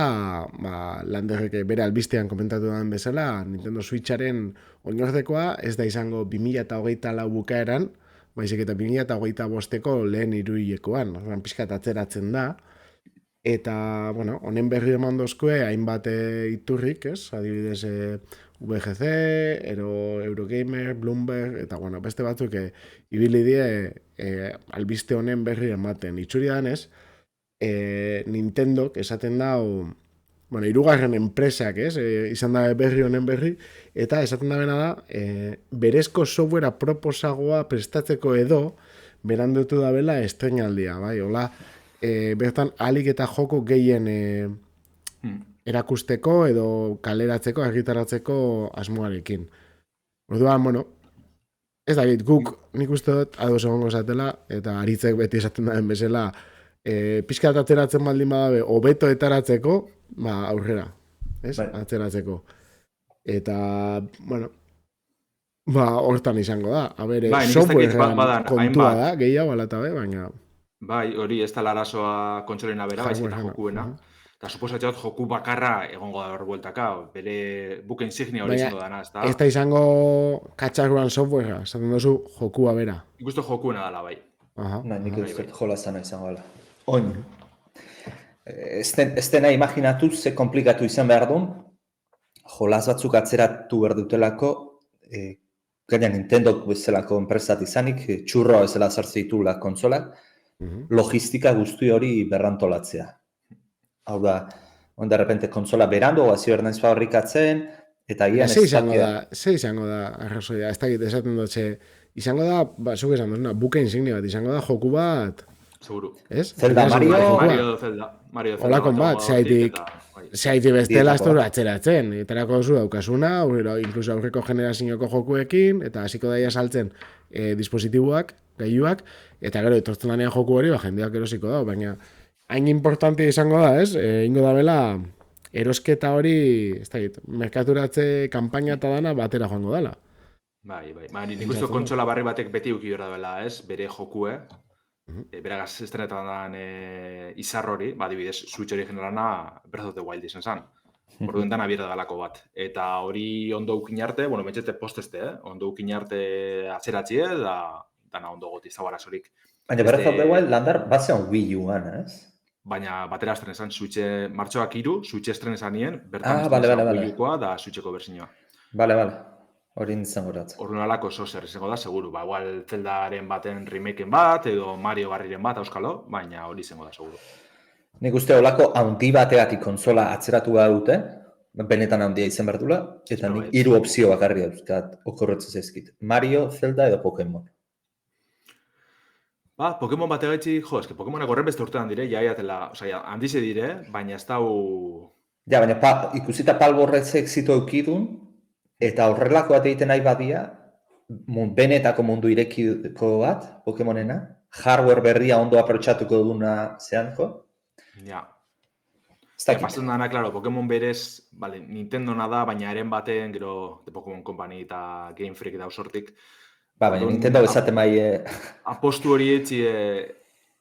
Landerrek bere albistean komentatu den bezala, Nintendo Switcharen oinordekoa ez da izango 2024 bukaeran, baizik eta 2025ko lehen hiruhilekoan. Horren pixkat atzeratzen da. Eta, bueno, honen berri eman dozkue, hainbat iturrik, ez? Adibidez, VGC, Eurogamer, Bloomberg, eta, bueno, beste batzuk ibili die albiste honen berri ematen. Itxuri danez, Nintendok esaten dau, bueno, 3. enpresak, ez? Izan da berri honen berri, eta esaten da bena da, berezko softwarea proposagoa prestatzeko edo, berandutu da bela estrenaldia, bai? Hola, bertan alik eta joko gehien erakusteko edo kaleratzeko, argitaratzeko asmoarekin. Orduan, bueno, ez dakit, guk nik uste dut ados egongo zatela, eta aritzek beti esaten daren bezala, pixkat atzeratzen baldin badabe, hobeto etaratzeko, aurrera, ez? Atzeratzeko. Eta, bueno, hortan izango da. A ber, softwarean kontua da, gehiago alata be, baina... Bai, hori ez da arazoa kontsolena bera, baizik eta Hardware-ena, jokuena. Eta suposatzen dut joku bakarra egongo da hor bueltaka, bere buke insignia hori Baina izango dana, ez da? ez da izango katxarruan softwarea, esaten duzu jokua bera. Ikustu jokuena dela, bai. Aha. Nik bai, uste bai. jolazana izango dela. Oin, ez dena imaginatu ze komplikatu izan behar duen, jolaz batzuk atzeratu behar dutelako, gaina Nintendo bezalako enpresat izanik, txurroa bezala sartzen ditula kontsolak, logistika guzti hori berrantolatzea. Hau da, de repente kontsola berandu, hasi behar naiz fabrikatzen, eta gian Ze izango da arrazoia, ez dakit esaten dut, izango da, zuk esan duzuna, buke insignia bat, izango da joku bat, Seguru. ez? Zelda, Mario Zelda. Olakon bat, zehaitik bestela Dietako azturu atzeratzen. Etarako duzu daukasuna, incluso aurreko generazioko jokuekin, eta hasiko daia saltzen dispositiboak, gailuak, eta gero etortzen lanean joku hori, jendeak erosiko da, baina hain importante izango da, ez? Ingo da bela, erosketa hori, ez dakit, merkaturatze kanpaina eta dana batera joango dela. Bai. Nik uste kontsola barri batek beti uki behar dela, ez? Bere jokue. Beragaz estrenetan dan izar hori, adibidez, Switch originalana Breath of the Wild izan zen. Orduan dana bierda galako bat. Eta hori ondo ukin arte, metxete posteste, ondo ukin arte atzeratzie, da dana ondo goti zabarazorik. Baina Breath of the Wild landar bazean Wii U-an, ez? Baina batera estrenezan, martxoak 3, Switch estrenezan nien, bertan vale. Wii U-koa da Switcheko bersinua. Bale. Hori nintzen goratzen. Orduan alako zer izango da, seguru. Igual Zeldaren baten remakeen bat, edo Mario barriren bat, auskalo, baina hori izango da, seguru. Nik uste olako handi bateatik konsola atzeratu gara dute, benetan handia izan behar dula, eta nik 3 opzio bakarri dauzkat okorretzen zaizkit. Mario, Zelda edo Pokemon. Pokemon bat egaitzi, eske Pokemonak horren beste urtean dire, jaiatela, handize dire, baina ez dau... Ja, baina ikusita palborretze exito eukidun, eta horrelako bat egiten nahi badia, benetako mundu irekiko bat, Pokemonena, hardware berria ondo aprotxatuko duna zeanko. Ja. Ez dakit. Pasten dana, klaro, Pokemon berez, Nintendona da, baina eren baten, gero The Pokemon Company eta Game Freak da sortik. Baina Nintendo bezaten bai... Apostu hori etzi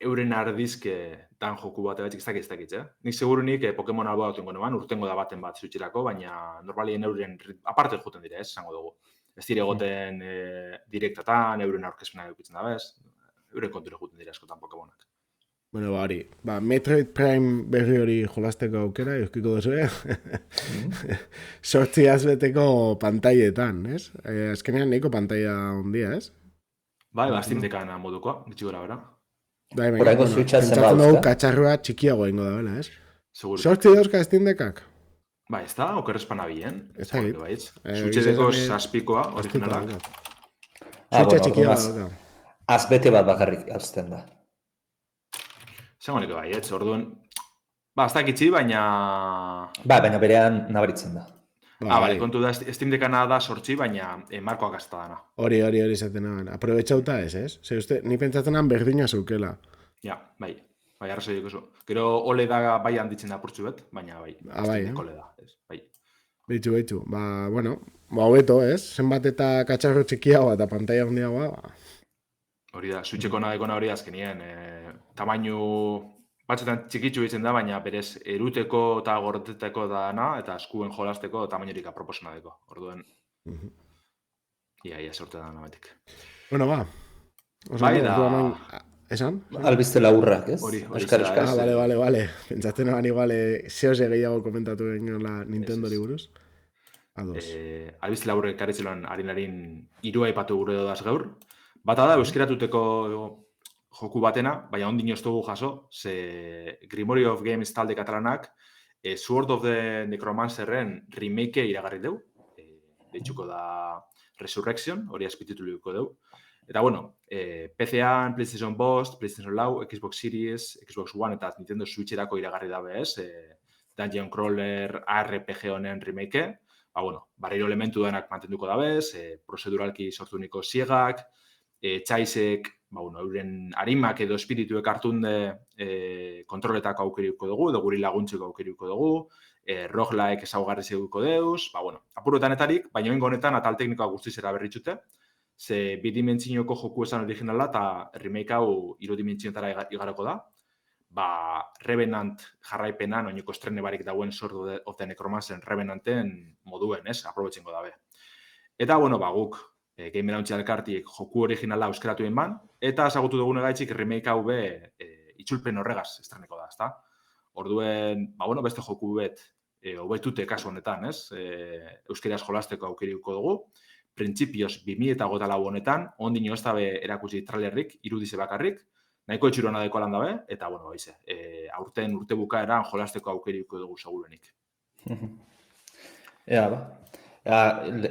euren ardizke dan joku bat egatzik ez dakit, Nik segurunik Pokemon alboa dutengo neban, urtengo da baten bat zutxirako, baina normalien euren aparte juten dire, esango dugu. Ez dire egoten direktatan, euren aurkezpena edukitzen da bez, euren konture juten dire askotan Pokemonak. Bueno, hori, Metroid Prime berri hori jolasteko aukera, euskiko duzu, sortzi azbeteko pantaietan, ez? Azkenean nahiko pantaia ondia, ez? Bai, Steam Deckan modukoa, gitxi gora bera. Horaiko switchatzen pentsatzen dugu katxarrua txikiagoa ingo da, bela, ez? Seguro. Sortzi dauzka Steam Deckak? Bai, ez da, okerrezpan abien. Ez da git. Switcheko saspikoa, originalak. Switcha txikia da. Azbete bat bakarrik hauzten da. Zango nik bai, orduan... ez dakitzi, baina... Baina berean nabaritzen da. Bale, kontu da, Steam Deckana da sortzi, baina markoak azta dana. Hori izaten nagoen. Aprobetxauta ez? Zer uste, ni pentsatzen berdina zeukela. Ja, bai, arrazoi dugu zu. Gero ole da bai handitzen da purtsu bet, baina bai, ole da, ez, bai. Beitzu. Bueno, hobeto, ez? Zenbat eta katxarro txikiagoa eta pantaia handiagoa, Hori da, Switcheko nadekona hori azkenien, tamainu batzutan txikitsu ditzen da, baina berez eruteko eta gorteteko dana, eta eskuen jolasteko tamainurik aproposena deko. Orduen, ia sorte da nabetik. Bueno, Bai da... ¿Esan? Albizte laurrak, ez? Hori Vale. Pentsatzen eban igual zehose gehiago komentatu la Nintendo buruz. Albizte laurrek karetzeloan harin irua ipatu gure dodaz gaur. Bata da, euskeratuteko joku batena, baina ondino ez dugu jaso, ze Grimory of Games talde katalanak Sword of the Necromancerren remake iragarri deu. Deitzuko da Resurrection, hori azpitituliko deu. Eta bueno, PC-an, PlayStation Bost, PlayStation 4, Xbox Series, Xbox One eta Nintendo Switcherako iragarri dabe ez, Dungeon Crawler RPG honen remake. Barriro elementu denak mantenduko dabez, prozeduralki sortuniko ziegak, txaizek, euren harimak edo espirituek hartunde kontroletako aukeriko dugu, edo guri laguntzeko aukeriko dugu, roguelike ezaugarri zeguko deuz, apurretanetarik, baina ingo honetan atal teknikoa guztiz eraberritxute, ze bidimentzioko joku esan originala eta remake hau 3 dimentsiotara igaroko da. Revenant jarraipenan, oineko estrene barik dauen Sword of the Necromancer Revenanten moduen, aprobetxengo dabe. Eta, guk Game Launcher elkartik joku originala euskeratu eman, eta ezagutu dugun egaitzik remake hau itzulpen horregaz estreneko da, ezta? Orduen, beste joku hobetute kasu honetan, euskeraz jolasteko aukeriko dugu, printzipioz 2024 honetan, ondino ez dabe erakutsi trailerrik, irudize bakarrik, nahiko etxurona deko lan dabe, eta, aurten urte bukaeran jolasteko aukeriko dugu segurenik.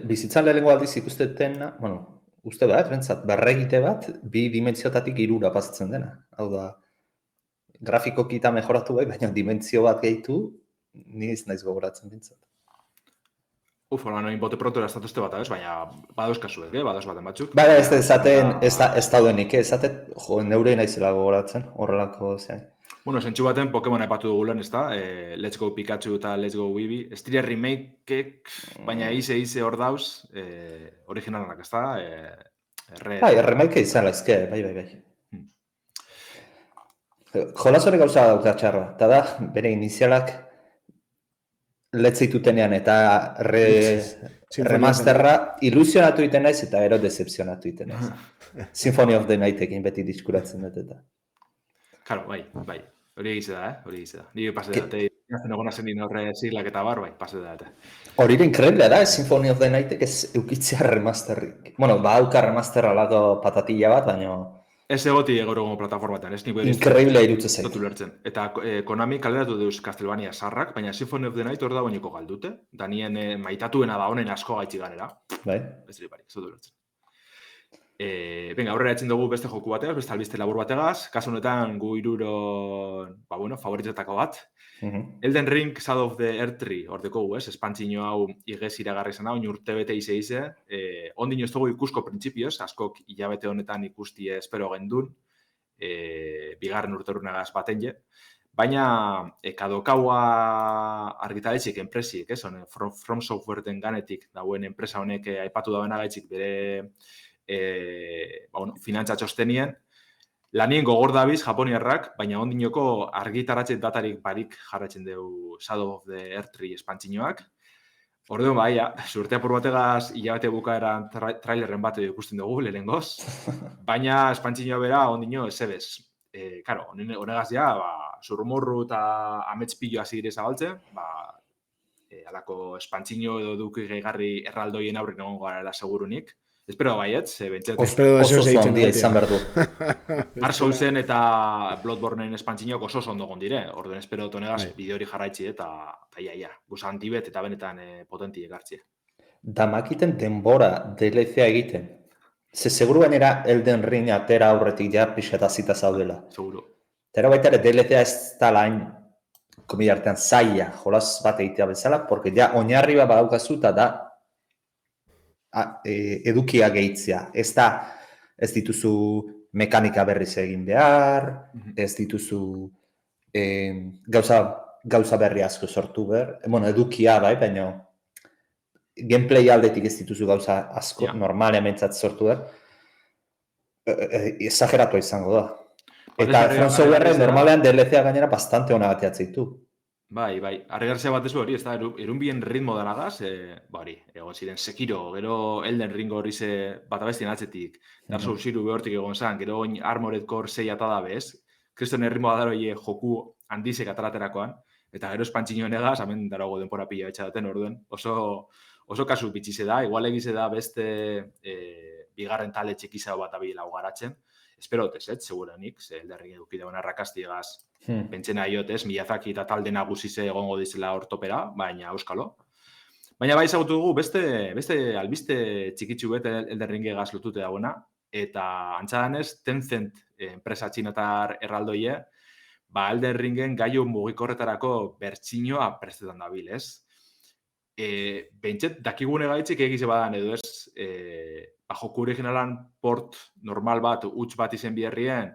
Bizitzan lehenengo aldiz ikusteten, uste bat, berregite bat, 2 dimentsiotatik 3 pasatzen dena. Hau da, grafikoki eta mejoratu baina dimentsio bat gehitu, ni ez naiz gogoratzen bintzat. Noin bote pronto eraztatuzte bat, baina badauz kasuek, badauz baten batzuk. Ez esaten, ez daudenik, esaten, neure naizela gogoratzen, horrelako zean. Zentsu baten Pokemon aipatu dugulen, ezta? Let's Go Pikachu eta Let's Go Eevee. Ez dira remakeek, baina ize hor dauz, originalanak, ezta? Remake izan laizke, bai. Jolasore gauza dauka txarra, eta da, bere inizialak letzeitutenean eta remasterra ilusionatu iten naiz eta ero decepzionatu iten naiz. Symphony of the Night-ekin beti diskuratzen dut eta. Karo, bai. Hori egize da, Nire pase da, egin egona zen horre siglak eta bai, pase da. Hori inkreíblea da, Symphony of the Night-ek ez eukitzea remasterrik. Bauka remaster alako patatilla bat, baina... Ez egoti egorongo plataformatan, ez niko inkreiblea irutze zaitu. Eta Konami kaleratu deuz Castlevania sarrak, baina Symphony of the Night hor da baineko galdute. Danien maitatuena da honen asko gaitxi ganera. Bai. Ez dira barik, zotu lertzen. Aurrera etzen dugu beste joku bategaz, beste albiste labur bategaz. Kasu honetan gu iruron, favoritetako bat. Elden Ring Shadow of the Erdtree hor deko gu, espantzino hau igez iragarri zena, oin urte bete ize. Ondino ez dugu ikusko printzipioz, askok hilabete honetan ikusti espero gendun, bigarren urterunagaz baten je. Baina, Kadokawa argitaletxik enpresiek, From Softwareten ganetik dauen enpresa honek aipatu dauen agaitxik bere finantza txostenien, lanien gogor dabiz Japoniarrak, baina ondinoko argitaratxe datarik barik jarratzen dugu Shadow of the Erdtree espantzinoak. Orduan, surte apur bategaz hilabete bukaeran trailerren bat ikusten dugu, lehenengoz. Baina espantzinoa bera ondino ezebez. Honegaz zurrumurru eta amets pillo hasi dire zabaltzen, alako espantzino edo duki gehigarri erraldoien aurren egongo gara segurunik. Espero baiet, bentset. Oso zondia izan behar du. Dark Soulsen eta Bloodborneen espantzinoak oso ondo gondire. Orduen espero tonegaz bideo hori jarraitzi eta guza antibet eta benetan potenti ekartzie. Damakiten denbora DLC-a egiten. Seguru gainera Elden Ring atera aurretik ja pixetazita zaudela. Seguru. Tero baita ere DLC-a ez da lain komila artean zaila jolas bat egitea bezala, porque ja oinarri bat badaukazu eta da edukia gehitzea. Ez dituzu mekanika berriz egin behar, ez dituzu gauza berri asko sortu behar. Edukia bai, baina gameplay aldetik ez dituzu gauza asko normalean mentzat sortu behar. Exageratua izango da. Eta From Software normalean DLC-a gainera bastante ona bateatzen ditu. Bai, arregarzea bat ez hori, ez da, erunbien ritmo danagaz, egon ziren Sekiro, gero Elden Ring hori bat abestien atzetik, Dark Souls iru behortik egon zan, gero Armored Core 6 atada bez, kriston erritmo badaroi joku handizek atalaterakoan, eta gero espantzinoen egaz, hemen darago denpora pila betxa daten orduen, oso kasu bitxize da, igual egize da beste bigarren tale txekizao bat abila garatzen, espero otez, seguranik, Elden Ring edukide hona rakastigaz, pentsena iotez, Miyazaki eta talde nagusize egongo dizela hortopera, baina euskalo. Baina bai ezagutu dugu beste albiste txikitsu bet Elden Ringegaz lotute dagoena, eta antzadanez, Tencent enpresa txinatar erraldoie, Elden Ringen gaiu mugikorretarako bertsinoa prestetan dabil, ez? Bentset, dakigune gaitzik egize badan edo ez, joku originalan port normal bat, huts bat izen biherrien,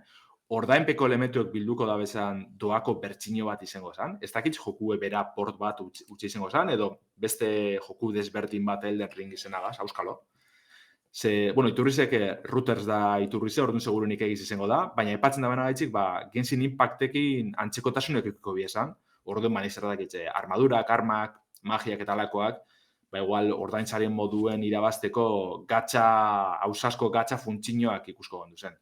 ordainpeko elementuek bilduko da bezan doako bertsino bat izango zan. Ez dakitz joku bera port bat utzi izango zan, edo beste joku desberdin bat Elden Ring izenagaz, auskalo. Iturrizek routers da iturrize, orduan segurunik egiz izango da, baina aipatzen da benagaitzik, Genshin Impactekin antzekotasunek ekiko biesan, orduan manizerrak armadurak, armak, magiak eta alakoak, igual ordaintzaren moduen irabazteko ausasko gatxa funtzinoak ikusko gondu zen.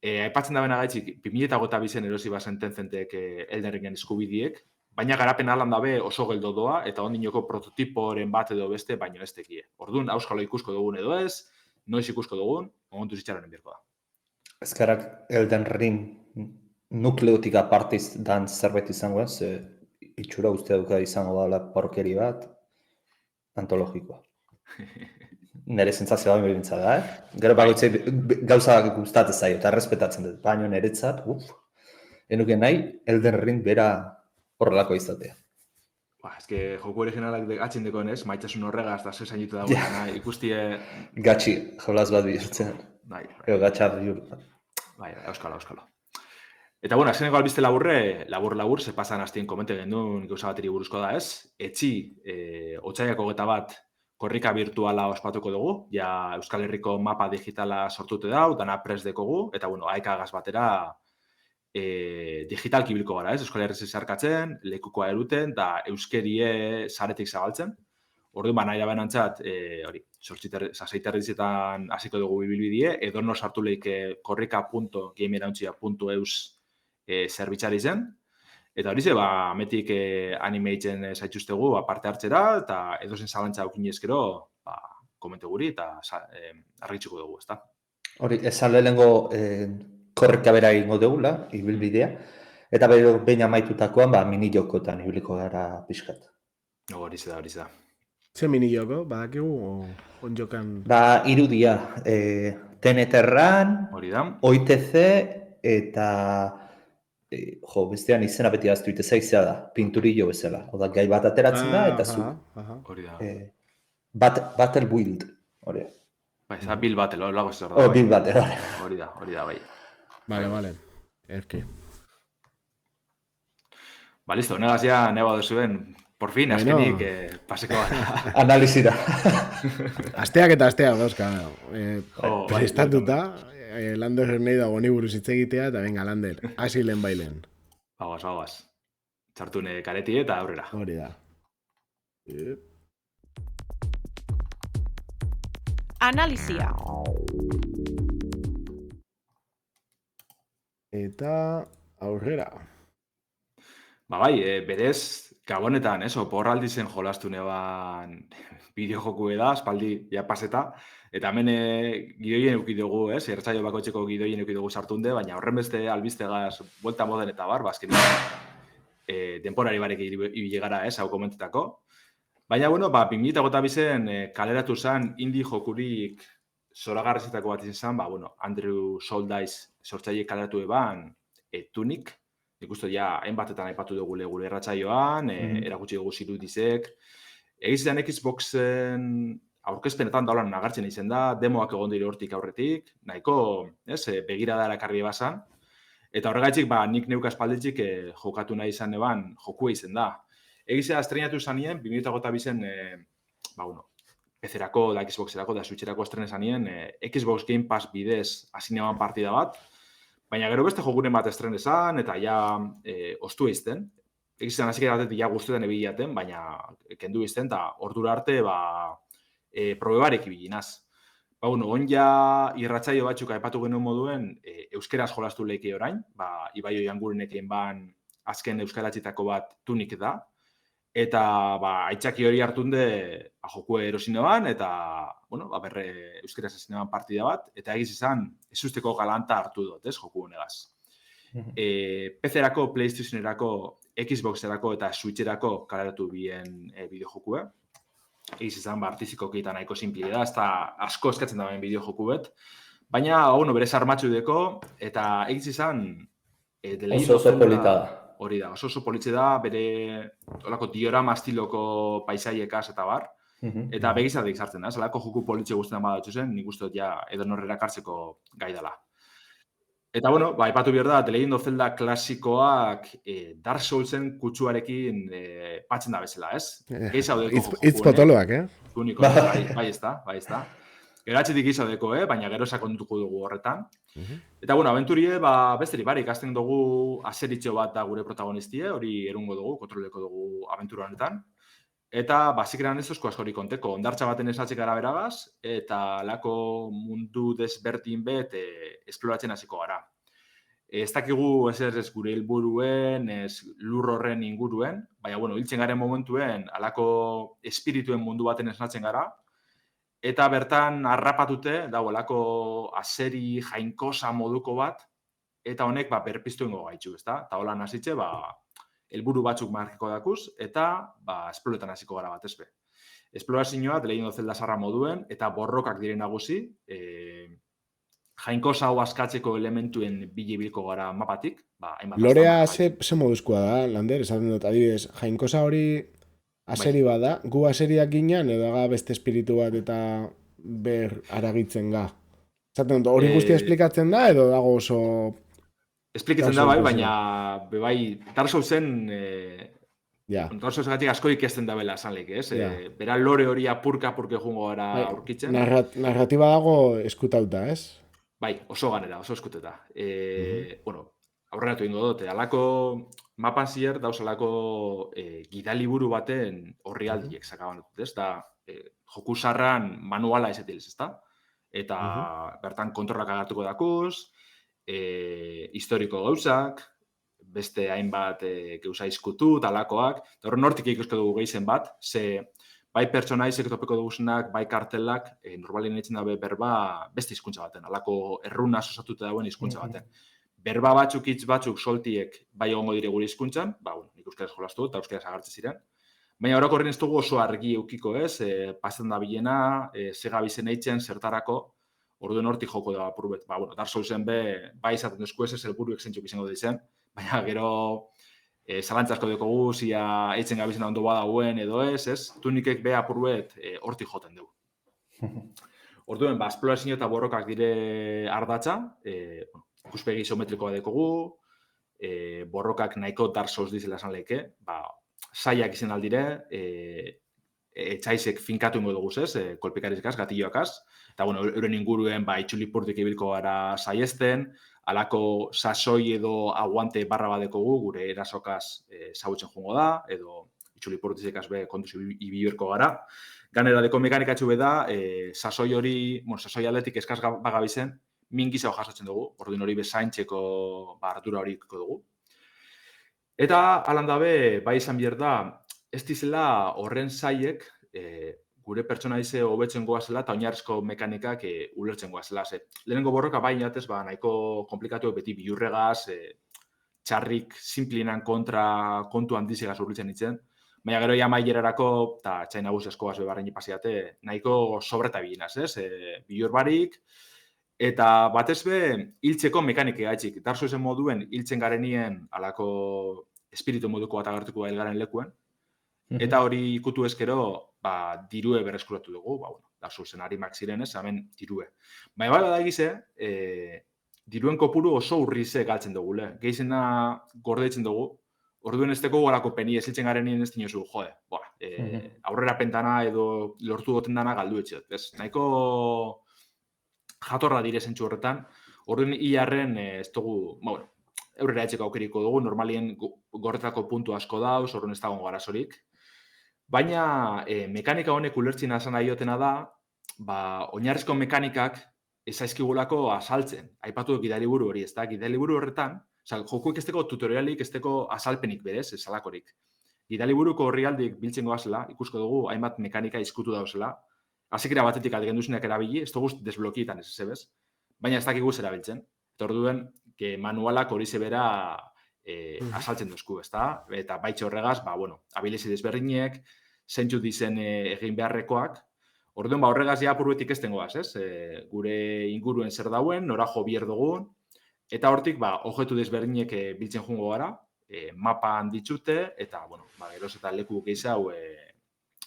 Aipatzen da benagaitzik, 2022 erosi bazen Tencentek Elden Ringen eskubidiek, baina garapen alan dabe oso geldo doa, eta ondinoko prototiporen bat edo beste, baino ez tekie. Orduan, auskalo ikusko dugun edo ez, noiz ikusko dugun, momentu zitxaren birko da. Ezkarak Elden Ring nukleotik apartiz dan zerbait izango ez, itxura uste duka izango dala porkeri bat, antologikoa. Nere sentsazioa bintza da, Gero bagoitzei gauza gustatzen zaio eta errespetatzen dut, baina niretzat, enuke nahi Elden Ring bera horrelako izatea. Joku originalak atzen dekoen ez, maitasun horregaz da zesan jitu dagoena, ikustie... Gatxi, jolaz bat bihurtzen. Ego gatxar bihurtzen. Euskalo. Eta azkeneko albiste labur, ze pasan hastien komente gendun gauza bateri buruzko da ez, otsaiako 21 korrika virtuala ospatuko dugu, ja Euskal Herriko mapa digitala sortute dau, dana prest dekogu, eta aekagaz batera digitalki bilko gara ez, Euskal Herriz esarkatzen, lekukoa eruten, da euskerie saretik zabaltzen. Orduan, nahi da benantzat, saseiterrizetan hasiko dugu bibilbidie, edorno sartu leike korrika.gamerauntxia.eus zerbitzari zen. Eta hori ze, metik animeitzen zaituztegu parte hartzera, eta edozen zalantza aukin ezkero, komente guri eta argitzuko dugu, ezta? Hori, esan lehenengo korrika bera egingo dugula, ibilbidea, eta behin amaitutakoan, mini jokotan ibiliko gara pixkat. Hori ze da. Ze mini joko, badakigu, onjokan... Irudia, TNT-ran, OITC, eta... bestean izena beti aztu iteza izea da, pinturillo bezala. Oda, gai bat ateratzen da, eta zu. Hori da. Battle Build, hori. Eza Bill Battle, lago ez da. Bill Battle, hori da, bai. Vale, erki. Listo, negaz ya, neba duzuen, por fin, azkenik, paseko bat. Analizira. Asteak eta asteak, dauzka. Prestatuta, Lander nahi dago ni buruz hitz egitea, eta venga, Lander, hasi lehen bailen. Bagoaz. Txartune kareti eta aurrera. Hori da. Analizia. Eta aurrera. Berez, gabonetan, oporraldi zen jolastu neban bideo da, espaldi ja paseta, eta hemen gidoien eukidugu, ertzaio bakoitzeko gidoien eukidugu sartunde, baina horren beste albistegaz buelta moden eta azkenik denporari barek ibile gara, hau komentetako. Baina, 2022 kaleratu zen indie jokurik zoragarrezetako bat izan, Andrew Soldice sortzaile kaleratu eban Tunic, ikustu ja, hainbatetan aipatu dugu gure erratzaioan, erakutsi dugu zirudizek. Egizetan Xboxen aurkezpenetan daulan nagartzen izen da, demoak egon dire hortik aurretik, nahiko begirada erakarri basan. Eta horregaitzik, nik neuka espalditzik jokatu nahi izan eban jokua izen da. Egizea estrenatu zanien, 2022-en, PC-erako, da Xbox-erako, da Switch-erako estrene zanien, Xbox Game Pass bidez asineban partida bat, baina gero beste jokuren bat estrene zan, eta ja ostu eizten. Egizan hasik eratetik ja guztetan ebilaten, baina kendu izten, eta ordura arte probebarek ibilinaz. Onja irratzaio batzuk aipatu genuen moduen, euskeraz jolastu leike orain, Ibai Oiangurenekin azken euskaratzitako bat Tunic da, eta aitzaki hori hartunde jokue erosineban, eta euskeraz esineban partida bat, eta egiz izan, ez usteko galanta hartu dut, joku honegaz. PC-erako, PlayStation-erako, Xbox-erako eta Switch-erako kaleratu bien bideo-jokue. Egiz izan, artiziko keita nahiko simple da, ez da asko eskatzen dagoen bideo-joku bet. Baina, berez armatxu deko, eta egiz izan... Oso polita da. Hori da, oso politze da, bere diorama estiloko paisaiekaz eta bar. Eta begizatik sartzen da, zelako joku politxe guztetan badatzu zen, nik uste dut ja edonorrera kartzeko gai dela. Eta, aipatu behar da, The Legend of Zelda klasikoak Dark Soulsen kutsuarekin patzen da bezala, ez? Itz potoloak, Bai, ez da. Gero atxetik izadeko, baina gero sakonduko dugu horretan. Mhm. Eta, bueno, abenturie, besteri bari, ikasten dugu aseritxo bat da gure protagonistie, hori erungo dugu, kontroleko dugu abentura honetan. Eta, bazikeran ez osko askori konteko, ondartza baten esatzek gara beragaz, eta lako mundu desberdin bet esploratzen hasiko gara. Ez dakigu ez gure helburuen, ez lur horren inguruen, baina, bueno, hiltzen garen momentuen, alako espirituen mundu baten esnatzen gara, eta bertan harrapatute, dagoelako azeri jainkosa moduko bat, eta honek berpiztu ingo gaitxu, ezta? Eta holan hasitxe, helburu batzuk markiko dakuz, eta esploretan hasiko gara bat ezbe. Esplorazioa, Legend of Zelda sarra moduen, eta borrokak diren nagusi, jainkosa hau askatzeko elementuen bilibilko gara mapatik. Lorea ze moduzkoa da, Lander, esaten dut, adibidez, jainkosa hori aseri bada, gu aseriak ginean, edo aga beste espiritu bat eta ber aragitzen ga. Esaten dut, hori guztia esplikatzen da, edo dago oso... Esplikatzen da, baina, Dark Soulsen... Dark Soulsegatik asko ikesten da bela esanlik, ez? Bera lore hori apurka jungo gara aurkitzen. Narratiba dago eskutauta, ez? Bai, oso ganera, oso eskuteta. Bueno, aurreratu ingo dut, alako mapan zier dauzalako gidaliburu baten horri aldiek sakaban dut, ez? Da, joku sarran manuala ezetilez, ez da? Eta bertan kontrolak agartuko dakuz, historiko gauzak, beste hainbat gauza izkutu, talakoak, eta horren hortik ikusko dugu gehizen bat, ze bai pertsonaizek topeko duguzenak, bai kartelak, normalien eitzen dabe berba beste hizkuntza baten, alako erruna osatuta dauen hizkuntza baten. Berba batzuk, hitz batzuk, soltiek bai egongo dire gure hizkuntzan,nik euskaraz jolastu eta euskaraz agartzen ziren, baina horako horren ez dugu oso argi eukiko ez, pasten da bilena, segabizen eitzen, zertarako, orduen hortik joko da apurbet. Dark Soulsen bai izaten duzku ez helburuek zentzuk izango dizen, baina gero zalantzazko dekogu, zia eitzen gabizen ondo badauen edo ez, tunikek beha apurbet hortik joten dugu. Orduen, esplorazio eta borrokak dire ardatza, ikuspegi isometrikoa dekogu, borrokak nahiko Dark Souls dizela esan leke, saiak izen aldire, etxaizek finkatu ingo dugu ez, kolpikarizkaz, gatilloakaz, eta euren inguruen itxulipurtik ibilko gara saiesten, alako sasoi edo aguante barra badekogu gure erasokaz zabutzen jungo da, edo itxulipurtizekaz kontuz ibiberko gara. Ganera deko mekanikatxu da, sasoi hori, sasoi aldetik eskaz bagabizen, mingiza jasotzen dugu, ordin hori bezaintzeko ardura hori dugu. Eta, alan dabe, bai izan bier da, ez dizela horren zaiek gure pertsonaize hobetzen goazela eta oinarrizko mekanikak ulertzen goazela. Lehenengo borroka bai inatez, nahiko komplikatu beti bilurregaz, txarrik simplinan kontra kontu handizegaz urritzen ditzen, baina gero ja mailerarako, eta txain naguz esko bat bebarrein ipasiate, nahiko sobreta bilinaz, ez? Bilur barik, eta batez be, hiltzeko mekanika gaitxik. Dark Soulsen moduen hiltzen garenien alako espiritu moduko bat agertuko garen lekuen, eta hori ikutu ezkero, dirue berreskuratu dugu, Dark Soulsen harimak ziren ez, hemen dirue. Baina da egize, diruen kopuru oso urrize galtzen dugule. Gehizena gordeitzen dugu, orduen ez teko gorako peni eziltzen garenien ez dinozu, aurrera pentana edo lortu goten dana galdu etxet. Nahiko jatorra dire zentsu horretan, orduen hilarren ez dugu, aurrera etxeko aukeriko dugu, normalien gorretako puntu asko dauz, orduen ez dago garazorik. Baina mekanika honek ulertzen asan aiotena da, oinarrizko mekanikak ezaizkigulako azaltzen. Aipatu gidaliburu hori, ez da, gidaliburu horretan, jokuek ez teko tutorialik, ez teko azalpenik berez, ez alakorik. Gidaliburuko horri aldik biltzen goazela, ikusko dugu, hainbat mekanika izkutu dauzela, azikera batetik aldegenduzunak erabili, ez dugu desblokietan ez ezebez, baina ez dakigu erabiltzen. Eta orduen, manualak hori zebera azaltzen duzku, ez da? Eta baitxe horregaz, abilizi desberdinek, zeintzu dizen egin beharrekoak, orduen, horregaz ja apurbetik ez tengoaz, ez? Gure inguruen zer dauen, nora jo bier dugun, eta hortik, objetu desberdinek biltzen jungo gara, mapa handitxute, eta, geroz eta leku gehiago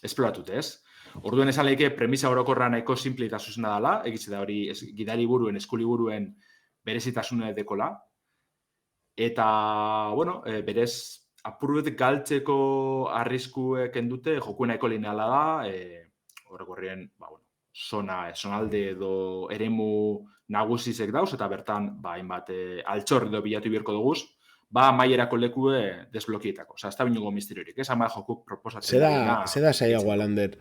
esploratute, ez? Orduen esan lehike premisa orokorra nahiko simple eta zuzena dela, egitze da hori gidaliburuen, eskuliburuen berezitasune dekola, eta, berez, apurbetik galtzeko arriskuek endute, joku nahiko lineala da, horrekorrien, zonalde edo eremu nagusizek dauz, eta bertan, hainbat altxor edo bilatu birko duguz, maierako lekue desblokietako. Osa, ez da binungo misteriorik, ez ama jokuk proposatzen dena. Zeda saiagoa, Lander?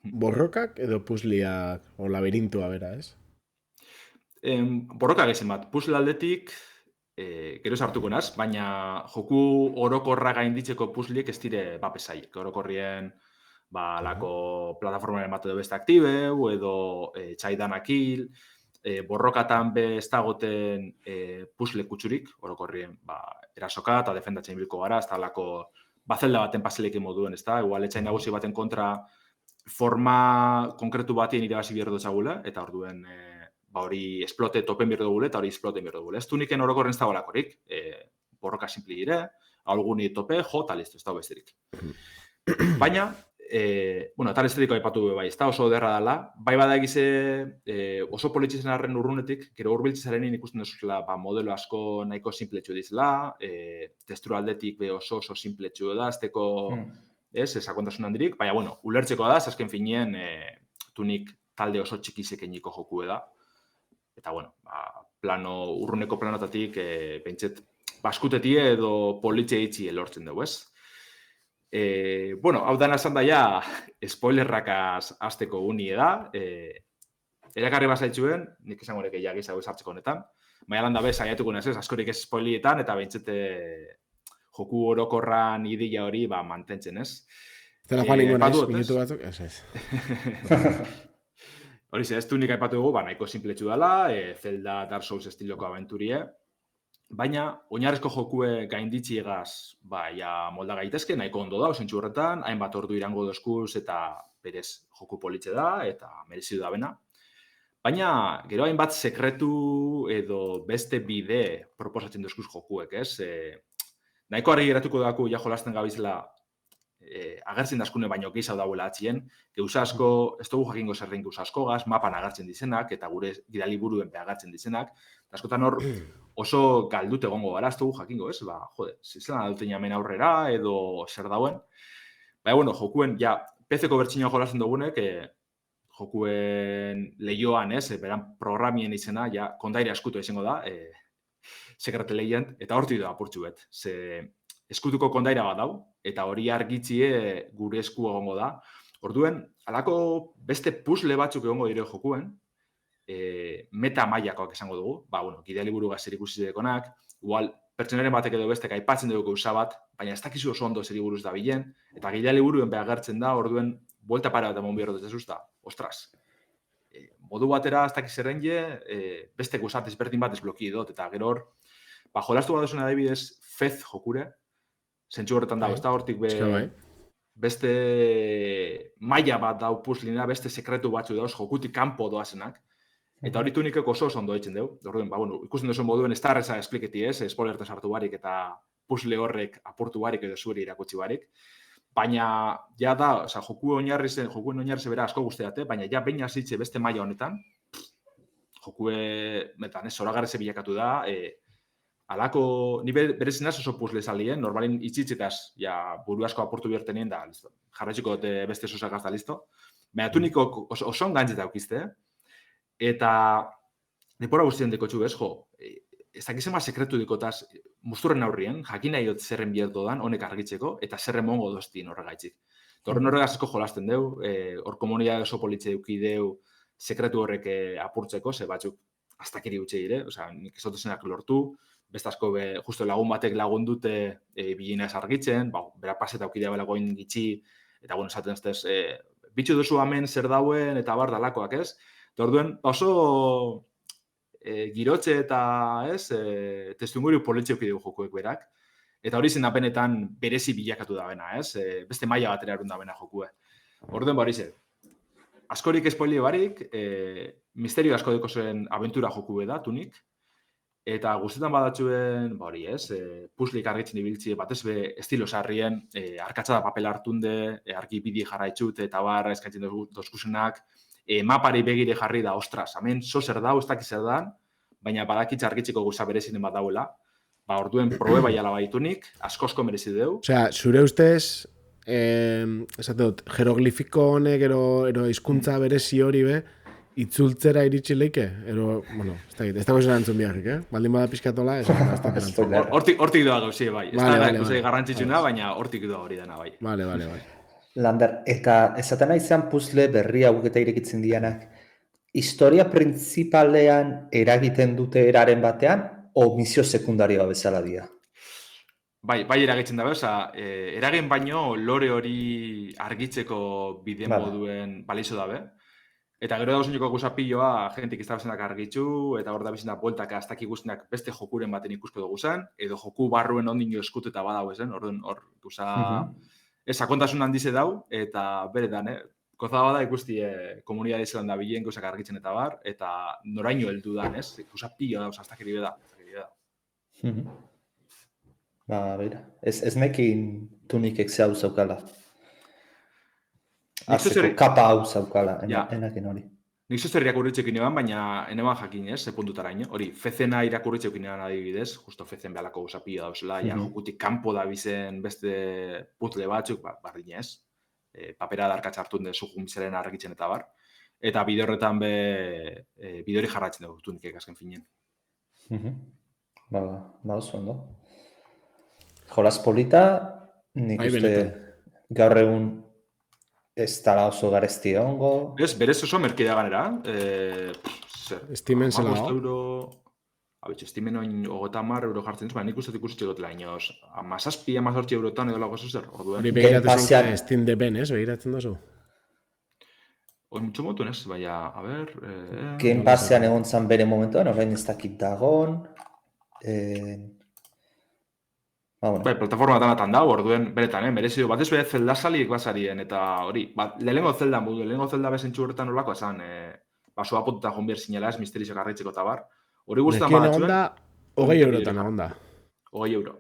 Borrokak edo puzliak o laberintua bera, ez? Borrokak ezin bat, puzzle aldetik, gero sartuko naz, baina joku orokorra gainditzeko puzzliek ez dire bapesaiek. Orokorrien, lako plataformaren bat edo beste aktibeu, edo txaidanak hil, borrokatan be ez dagoten puzzle kutsurik, orokorrien erasoka eta defendatzen bilko gara, ez da lako bazelda baten paselekin moduen, ez da, igual etxain nagusi baten kontra forma konkretu batien irabazi bierdo txagula, eta orduen hori esplote topen bierdo gule, eta hori esplote bierdo gule. Ez tuniken orokorren ez dago lakorik, borroka simpli gire, alguni tope, jo, eta listo, ez dago besterik. Baina, eta estetiko aipatu bai, ez da oso derra dela, bai bada egize oso politxizen arren urrunetik, gero urbiltzizarenin ikusten duzula modelo asko nahiko simpletxu dizela, testura aldetik be oso simpletxu da, azteko esakontasun handirik, baina, ulertzeko da, azken finien tunik talde oso txikizek eniko joku da, eta, urruneko planotatik, pentset, baskutetie edo politxe itxi elortzen dugu, ez? Hau dana esan daia, spoilerrakaz azteko unie da, erakarri bazaitxuen, nik esan gorek egiak izago esartzeko honetan, baina landa bez, saiatuko naz ez, askorik ez spoilietan, eta bentsete joku orokorran ideia hori mantentzen, ez? Zela joan ingo naiz, minutu batzuk, ez. Hori ez du nik aipatu dugu, nahiko simpletxu dela, Zelda Dark Souls estiloko aventurie, baina oinarrezko jokue gainditziegaz molda gaitezke, nahiko ondo da, osentxu horretan, hainbat ordu irango dozkuz eta berez joku politxe da, eta merezidu da bena. Baina, gero hainbat sekretu edo beste bide proposatzen dozkuz jokuek, ez? Nahiko argi geratuko daku ja jolasten gabizela agertzen dazkune baino gehiago dauela atzien, gauza asko, ez dugu jakingo zerrein gauza asko gaz, mapan agertzen dizenak, eta gure gidali buruen agertzen dizenak, eta askotan hor oso galdut egongo gara, ez dugu jakingo, ez? Zizelan aduten jamen aurrera, edo zer dauen. Baina, jokuen, PC-ko bertxinua jolasten dugunek, jokuen lehioan, ez? Beran programien izena, kondaire askutu izango da, Secret Legend, eta horti da apurtxu bet. Eskutuko kondaira bat dau, eta hori argitzie gure esku egongo da. Orduen, alako beste puzzle batzuk egongo dire jokuen, meta mailakoak esango dugu, gidea liburu gazer ikusi dekonak, igual, pertsonaren batek edo bestek aipatzen dugu gauza bat, baina ez dakizu oso ondo zer buruz da bilen, eta gidea liburuen agertzen da, orduen, buelta para bat emon bihar dut ez da, ostras, modu batera ez dakiz errenge, beste guzat ezberdin bat desbloki dut, eta gero hor, jolastu bat duzun adibidez, Fez jokure, zentsu horretan dago, ez da hortik beste maila bat dau puzzlina, beste sekretu batzu dauz, jokutik kanpo doazenak, eta hori tunikeko oso ondo ditzen dugu. Orduen, ikusten duzun moduen ez da erreza espliketi ez, spoilertez hartu barik eta puzzle horrek apurtu barik edo zueri irakutsi barik, baina jokuen oinarri bera asko guzteate, baina behin hasitze beste maila honetan, jokue, zoragarreze bilakatu da, alako, ni berezinaz oso puzzle zalien, normalin itxitzetaz, buru asko apurtu biertenien da, listo. Jarratxiko beste sosagaz da, listo. Baina tuniko oso ongantzeta aukizte, eta depora guztien dekotxu bez, ez dakizema sekretu dikotaz, musturren aurrien, jakin nahi dut zerren bierdo dan, honek argitzeko, eta zerren mongo doztien horregaitzik. Horren horregaz asko jolasten deu, hor komunidade oso politxe duki deu, sekretu horrek apurtzeko, ze batzuk aztakiri utxe dire, nik ez zenak lortu, beste asko justo lagun batek lagundute bilina ez argitzen, bera paseta aukidea belagoin gitxi, eta esaten ez, bitxu duzu hemen zer dauen, eta bar dalakoak ez. Orduen, oso girotxe eta testimoniu politxe aukideu jokuek berak, eta hori zen apenetan berezi bilakatu da bena, ez? Beste maila batera erun da bena jokue. Orduen, hori zen, askorik espoili barik, misterio asko deko zen aventura jokue da, tunik, eta guztetan badatxuen, puzzlik argitzen ibiltzi, batez be estilo sarrien, arkatza da papel hartunde, argi bidi jarraitxut, eta barra eskaintzen dozkusenak, mapari begire jarri da, ostras, hemen zer dau, ez dakiz zer dan, baina badakitza argitzeko guza berezinen bat dauela, orduen probe bai ala baitunik, asko merezi deu. Osea, zure ustez, esate dut, jeroglifiko honek ero hizkuntza berezi hori be, itzultzera iritsi leike? Ero, bueno, ez dago esan antzun biharrik, Baldin bada pizkatola, ez da erantzun. Hortik doa gauzi, bai. Ez Vale, da vale, ikusi vale. garrantzitsuna, baina hortik doa hori dena, bai. Vale. Lander, eta esaten izan puzzle berri hauek eta irekitzen dianak, historia printzipalean eragiten dute eraren batean, o misio sekundarioa bezala dira? Bai eragitzen dabe, eragin baino lore hori argitzeko bide Vale. moduen balizo dabe. Eta gero dauzuneko guzapilloa, jentik iztabezenak argitzu, eta hor da bizena bueltaka aztak ikustenak beste jokuren baten ikusko dugu zen, edo joku barruen ondino eskuteta badau ezen, hor guza... Ez, sakontasun handize dau, eta beretan, goza bada ikusti komunidade zelan da bilen gauzak argitzen eta bar, eta noraino heldu dan, ez? Guzapillo dauz, aztak da. Ba, bera. Ez nekin tunikek zehau zaukala. Azteko kapa hau zaukala, enaken hori. Nik zozer irakurritzekin eban, baina eneban jakin, ez, puntutara ino. Hori, fezena irakurritzekin eban adibidez, justo fezen behalako guzapillo dauzela, ja, jokutik kanpo da bizen beste puzzle batzuk, bardin ez. Papera darkatz hartun dezu jumizaren argitzen eta bar. Eta bide horretan bide hori jarratzen dugu tunikek azken finen. Ba, oso ondo. Jolas polita, nik uste gaur egun ez dala oso garezti ongo. Ez, berez oso merkidea ganera. Estimen zela Estimen oin €50 jartzen zuen, nik uste ikusi txegotela inoz. 17-18 eurotan edo lago zer. Hori behiratzen zuen Steam Depen, ez? Behiratzen dozu? Hoi mutxo motuen ez, baina, a ber... Game Passean egon zan bere momentuan, orain ez dakit dagon. Bai, plataforma danatan da, orduen beretan, merezidu bat ez behar zelda saliek basarien, eta hori, lehenengo zelda modu, lehenengo zelda bezentxu horretan horako esan, basua potuta jonbier zinela ez, misterizio karretzeko eta bar. Hori guztan badatzuen... Nekien egon da, €20 egon da. €20.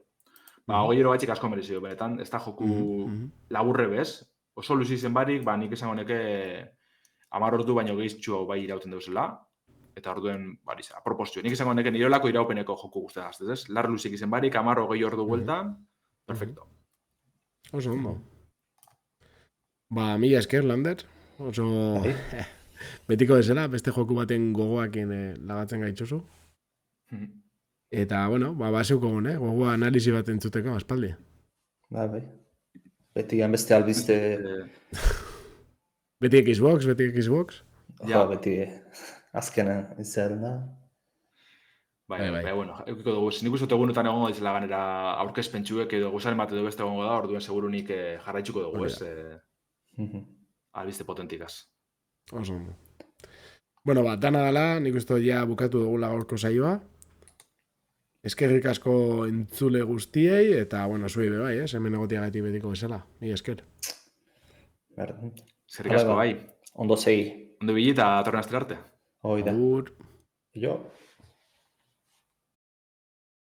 €20 batxik asko merezidu, beretan, ez da joku laburre bez, oso luzi zen barik, nik esango neke 10 ordu baino gehiztxu hau bai irauten dauzela, eta orduen, aproposio. Nik izango neken irolako iraupeneko joku guztia gaztez, ez? Lar luzik izen barik, 10-20 ordu bueltan, perfecto. Oso ondo. Ba, mila esker, Lander. Oso... Betiko desela, beste joku baten gogoakin lagatzen gaitxozu. Eta, bueno, baseuko gon, gogoa analizi bat entzuteko, aspaldi. Bai. Betigan beste albiste... Beti Xbox? Jo, beti... Azkena, izan da. Bai, bueno, eukiko dugu, nik uste egunetan egongo dizela ganera aurkezpentsuek edo guzaren bat edo beste egongo da, orduen segurunik jarraitzuko dugu, ez? Albiste potentikaz. Oso ondo. Bueno, dana dala, nik uste ja bukatu dugula gaurko saioa. Eskerrik asko entzule guztiei, eta, bueno, zuei be bai, hemen egotiagatik betiko bezala. Ni esker. Eskerrik asko bai. Ondo segi. Ondo bili eta atorren astelarte. Hoi da. Agur. Jo.